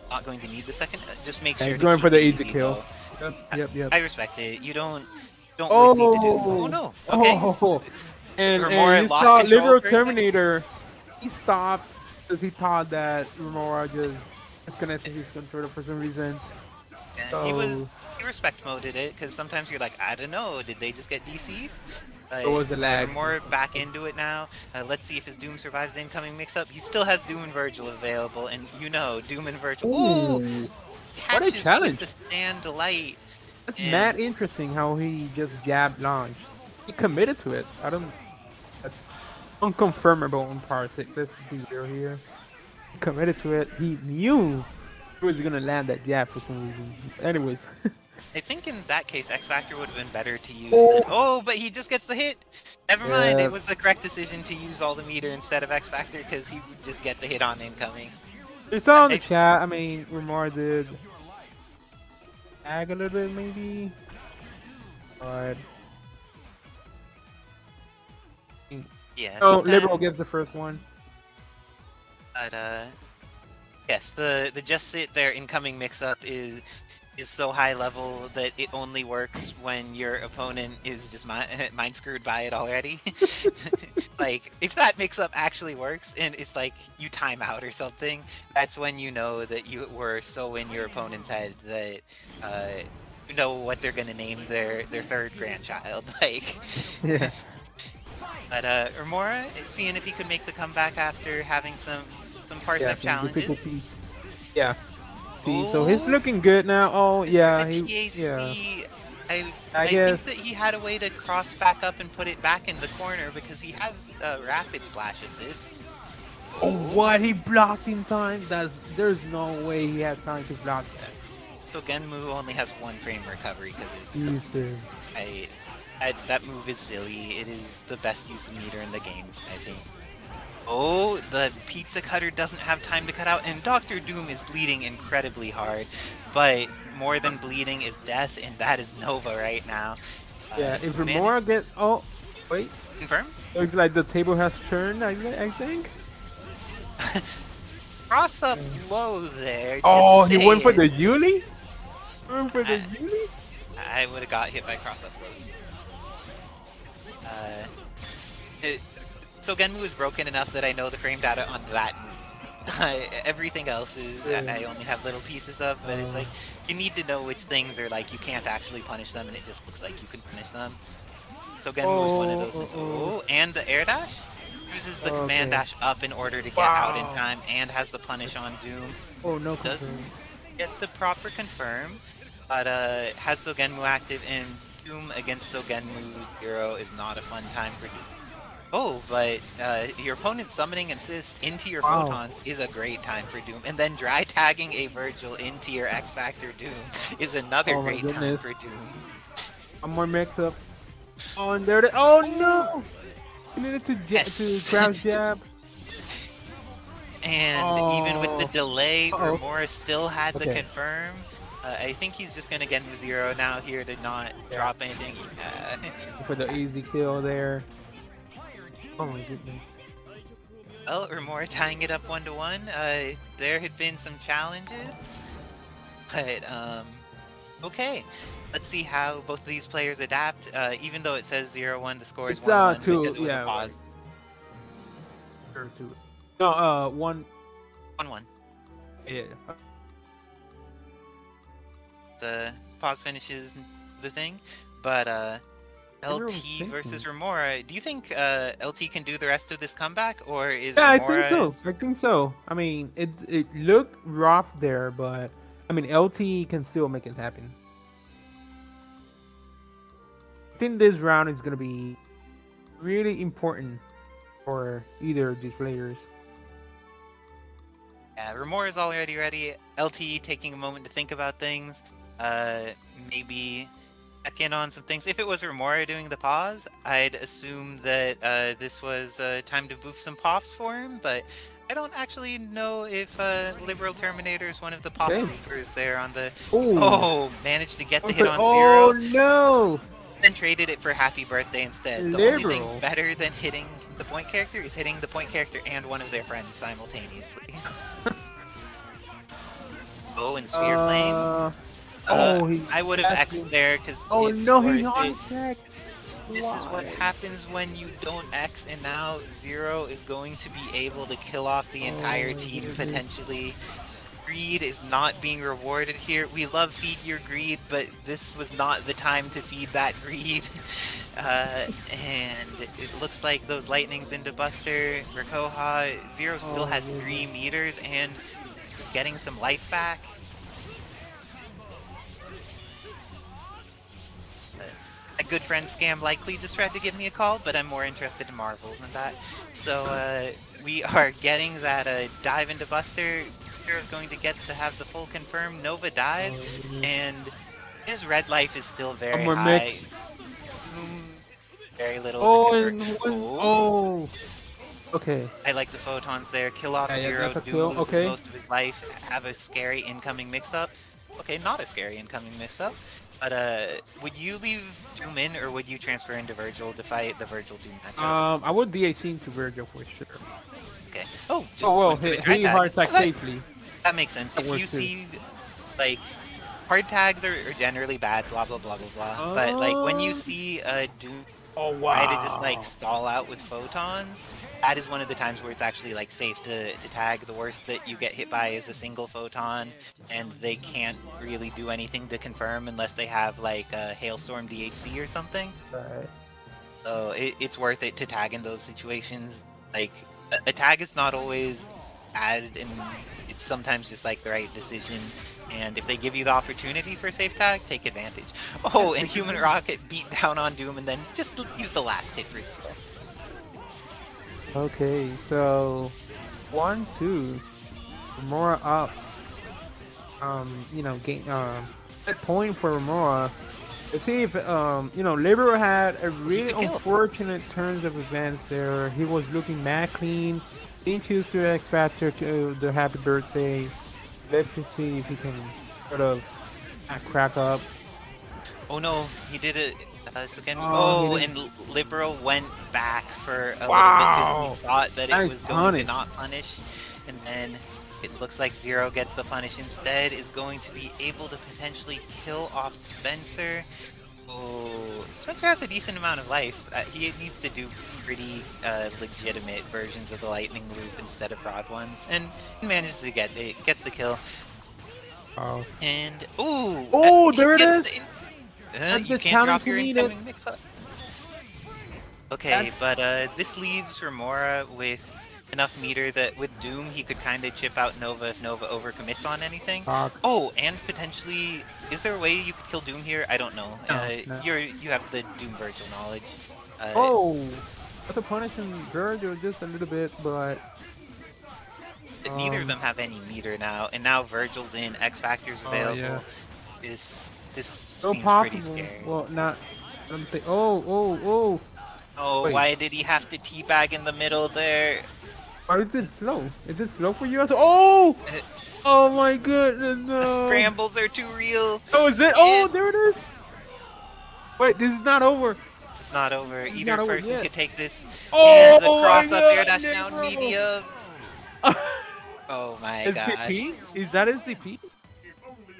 not going to need the second. Just make Yeah, sure he's to going keep for the it easy easy, kill. though. Yep. I respect it. You don't always need to do. Oh no. Okay. Oh, and Remora you lost saw control Liberal for a second. Terminator. He stopped because he thought that Romora just disconnected his controller for some reason. Yeah, he respect moded it because sometimes you're like, I don't know, did they just get DC'd? So was the lag. More back into it now. Let's see if his Doom survives the incoming mix-up. He still has Doom and Virgil available, and you know, Doom and Virgil. Ooh, What a catches challenge! with the stand delight. That's And- mad interesting how he just jabbed launch. He committed to it. I don't. That's unconfirmable on par 6. Let's be real here. He committed to it. He knew he was gonna land that jab for some reason. Anyways. I think in that case, X Factor would have been better to use. Oh. Oh, but he just gets the hit. Never mind. Yeah. It was the correct decision to use all the meter instead of X Factor because he would just get the hit on incoming. We saw in the chat, I mean, Romora did lag a little bit maybe. But Yeah. so sometimes- Liberal gets the first one. But yes, the just sit there incoming mix-up is so high level that it only works when your opponent is just mind screwed by it already. Like if that mix-up actually works and it's like you time out or something, that's when you know that you were so in your opponent's head that you know what they're gonna name their 3rd grandchild. Like. Yeah. But Romora, seeing if he could make the comeback after having some parsec some challenges. difficulties. Yeah. See, so he's looking good now. Oh yeah, For the he TAC, I I guess- think that he had a way to cross back up and put it back in the corner because he has rapid slash assist. Oh, what he blocked in time? There's no way he had time to block that. So Genmu only has 1 frame recovery because it's Jesus. that move is silly. It is the best use of meter in the game, I think. Oh, the pizza cutter doesn't have time to cut out, and Dr. Doom is bleeding incredibly hard. But more than bleeding is death, and that is Nova right now. Yeah, if Romora gets... Oh, wait. Confirm? Looks like the table has turned, I think. Cross up low there. Oh, just he went for saying. the Yuli? Went for the Yuli? I would have got hit by cross up low. So Genmu is broken enough that I know the frame data on that move. Everything else is I only have little pieces of, but it's like you need to know which things are like you can't actually punish them, and it just looks like you can punish them. So Genmu is one of those things. Oh, and the air dash uses the command dash up in order to get out in time, and has the punish on Doom. Oh, no Doesn't confirm. get the proper confirm, but has Sogenmu active, and Doom against Sogenmu 0 is not a fun time for Doom. Oh, but your opponent summoning assist into your Wow. photons is a great time for Doom. And then dry tagging a Virgil into your X Factor Doom is another Oh my great time goodness. for Doom. One more mix up. Oh, and there it is. Oh no! You needed to Yes. crouch jab. And even with the delay, Uh-oh. Romora still had the Okay. confirm. I think he's just gonna get him 0 now here to not drop anything. For the easy kill there. Oh my goodness. Well, Remora tying it up 1-1. There had been some challenges, but okay. Let's see how both of these players adapt. Even though it says 0-1, the score is It's 1-1 two, because it was yeah, a pause. Or two. No, one. 1-1. Yeah. The pause finishes the thing, but LT versus Remora. Do you think LT can do the rest of this comeback, or is Yeah, Remora? I think so. I think so. I mean, it looked rough there, but I mean, LT can still make it happen. I think this round is gonna be really important for either of these players. Yeah, Remora is already ready. LT taking a moment to think about things. Maybe check in on some things. If it was Remora doing the pause, I'd assume that this was time to boof some pops for him, but I don't actually know if Liberalterminator is one of the pop boofers there on the... Ooh. Oh, managed to get the hit on Oh 0. no! Then traded it for Happy Birthday instead. The only thing better than hitting the point character is hitting the point character and one of their friends simultaneously. Oh, and Sphere Flame. I would have X'd there because oh it's no, worth he's on it. check. This is what happens when you don't X, and now 0 is going to be able to kill off the entire team potentially. Greed is not being rewarded here. We love feed your greed, but this was not the time to feed that greed. And it looks like those lightnings into Buster, Rakoha, 0 still has 3 meters and is getting some life back. A good friend Scam likely just tried to give me a call, but I'm more interested in Marvel than that. So we are getting that dive into Buster. Buster is going to get to have the full confirm. Nova dies, and his red life is still very high. Very little. Okay. I like the photons there. Kill off 0. Doom loses most of his life. Have a scary incoming mix-up. Okay, not a scary incoming mix-up. But would you leave Doom in, or would you transfer into Virgil to fight the Virgil Doom matchup? I would DAC to Virgil for sure. Okay. Oh, just he hard tag safely. That makes sense. If you see, like, hard tags are generally bad, blah blah blah blah blah. But like when you see Doom try to just like stall out with photons, that is one of the times where it's actually like safe to tag. The worst that you get hit by is a single photon, and they can't really do anything to confirm unless they have like a Hailstorm DHC or something. Right. So it's worth it to tag in those situations. Like a tag is not always bad, and it's sometimes just like the right decision. And if they give you the opportunity for safe tag, take advantage. Oh, and Human Rocket beat down on Doom, and then just use the last hit for skill. Okay, so 1-2, Remora up. You know, gain set point for Remora. Let's see if Libero had a really unfortunate turns of events there. He was looking mad clean. Didn't choose to X Factor to the Happy Birthday. Let's just see if he can sort of crack up. Oh no, he did it. And Liberal went back for a little bit because he thought that it was going to not punish, and then it looks like 0 gets the punish instead. Is going to be able to potentially kill off Spencer. Oh, Spencer has a decent amount of life. He needs to do pretty legitimate versions of the lightning loop instead of fraud ones, and he manages to get it. Gets the kill. And there it is. You can't drop your incoming mix-up. Okay, but this leaves Remora with enough meter that with Doom he could kind of chip out Nova if Nova overcommits on anything. Oh, and potentially, is there a way you could kill Doom here? I don't know. No. You have the Doom Virgil knowledge. Also punishing Virgil just a little bit, but neither of them have any meter now, and now Virgil's in, X Factor's available. yeah. This so seems possible. pretty scary. Well, not. I don't think. Oh. Oh, Wait. why did he have to teabag in the middle there? Why is it slow? Is it slow for you? Oh! Oh my goodness, no. The scrambles are too real. Oh, is it? Oh, there it is. Wait, this is not over. It's not over. It's Either not over person yet. could take this. Oh, And the cross my up air God, dash down Negro. medium. Oh my gosh. SDP? Is that SDP?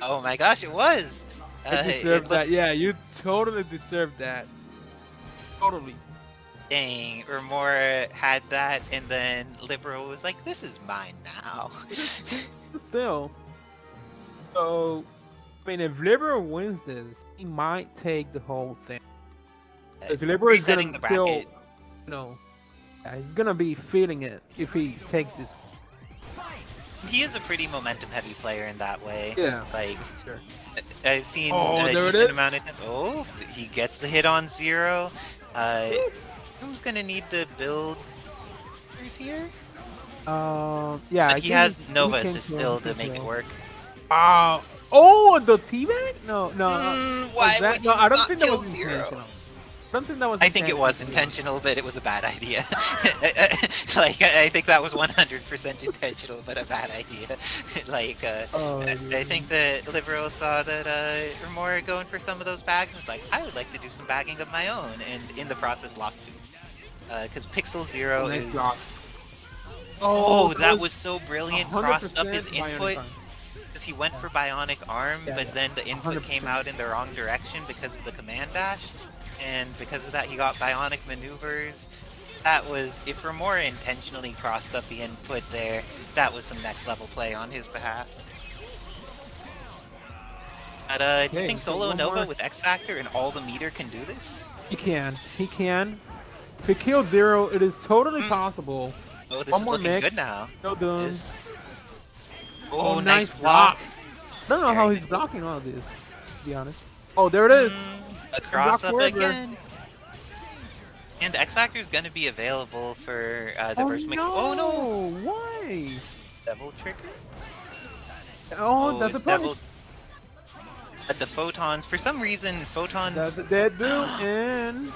Oh my gosh, it was. I deserve that. Yeah, you totally deserve that. Totally. Dang, Romora had that, and then Liberal was like, this is mine now. Still. So, I mean, if Liberal wins this, he might take the whole thing. Because Liberal is Resetting gonna the feel, bracket. he's gonna be feeling it if he takes this. He is a pretty momentum-heavy player in that way. Yeah. Like, Sure. I've seen Oh, a there it decent is. amount of time. Oh, he gets the hit on zero. Who's gonna need to build here? Yeah. But I he think has he Nova can Assist kill, still he to can make it kill. work. Oh, the teabag? No. Why that, would no, you I don't not think that kill was zero? intentional. I don't think that was. I think it was intentional, but it was a bad idea. Like, I think that was 100% intentional, but a bad idea. Like, I think that Liberal saw that Romora going for some of those bags and was like, I would like to do some bagging of my own, and in the process lost to because Pixel Zero Nice is. block. Oh, that was so brilliant. Crossed up his 100% bionic input. arm. Because he went for Bionic Arm, Yeah, but yeah. then the input 100%. came out in the wrong direction because of the command dash, and because of that he got Bionic maneuvers. That was, if Romora intentionally crossed up the input there, that was some next level play on his behalf. But do you Okay, think so Solo one Nova more. with X Factor and all the meter can do this? He can. If he kills Zero, it is totally possible. Oh, this One is more looking mix. good now. No done. This- Oh, nice nice block. I don't know how he's blocking all of this, to be honest. Oh, there it is. A cross up forever. again. And X Factor is going to be available for the Oh, first mix. no. Oh no! Why? Devil trigger? Oh, that's a it's punish. But the photons, for some reason, photons. That's a dead dude, and...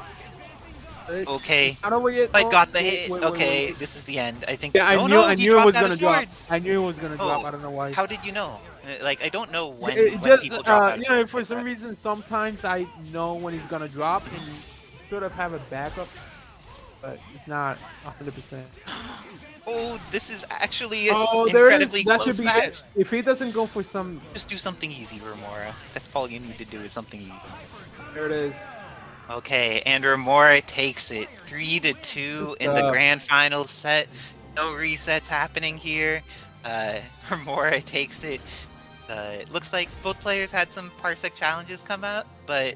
Okay, I don't get. I got the wait, hit. wait, okay, wait. this is the end. I think. Yeah, I oh, knew. no, I he knew it was dropped out gonna of drop. swords. I knew it was gonna drop. Oh, I don't know why. How did you know? Like, I don't know when, It when people drop out of you know, swords for like some that. reason, sometimes I know when he's gonna drop and sort of have a backup, but it's not 100%. Oh, this is actually an Oh, there it incredibly is. That close should be match. it. If he doesn't go for some, Just do something easy, Romora. That's all you need to do is something easy. there it is. Okay, and Romora takes it 3-2 in the grand final set. No resets happening here. Romora takes it. It looks like both players had some Parsec challenges come out, but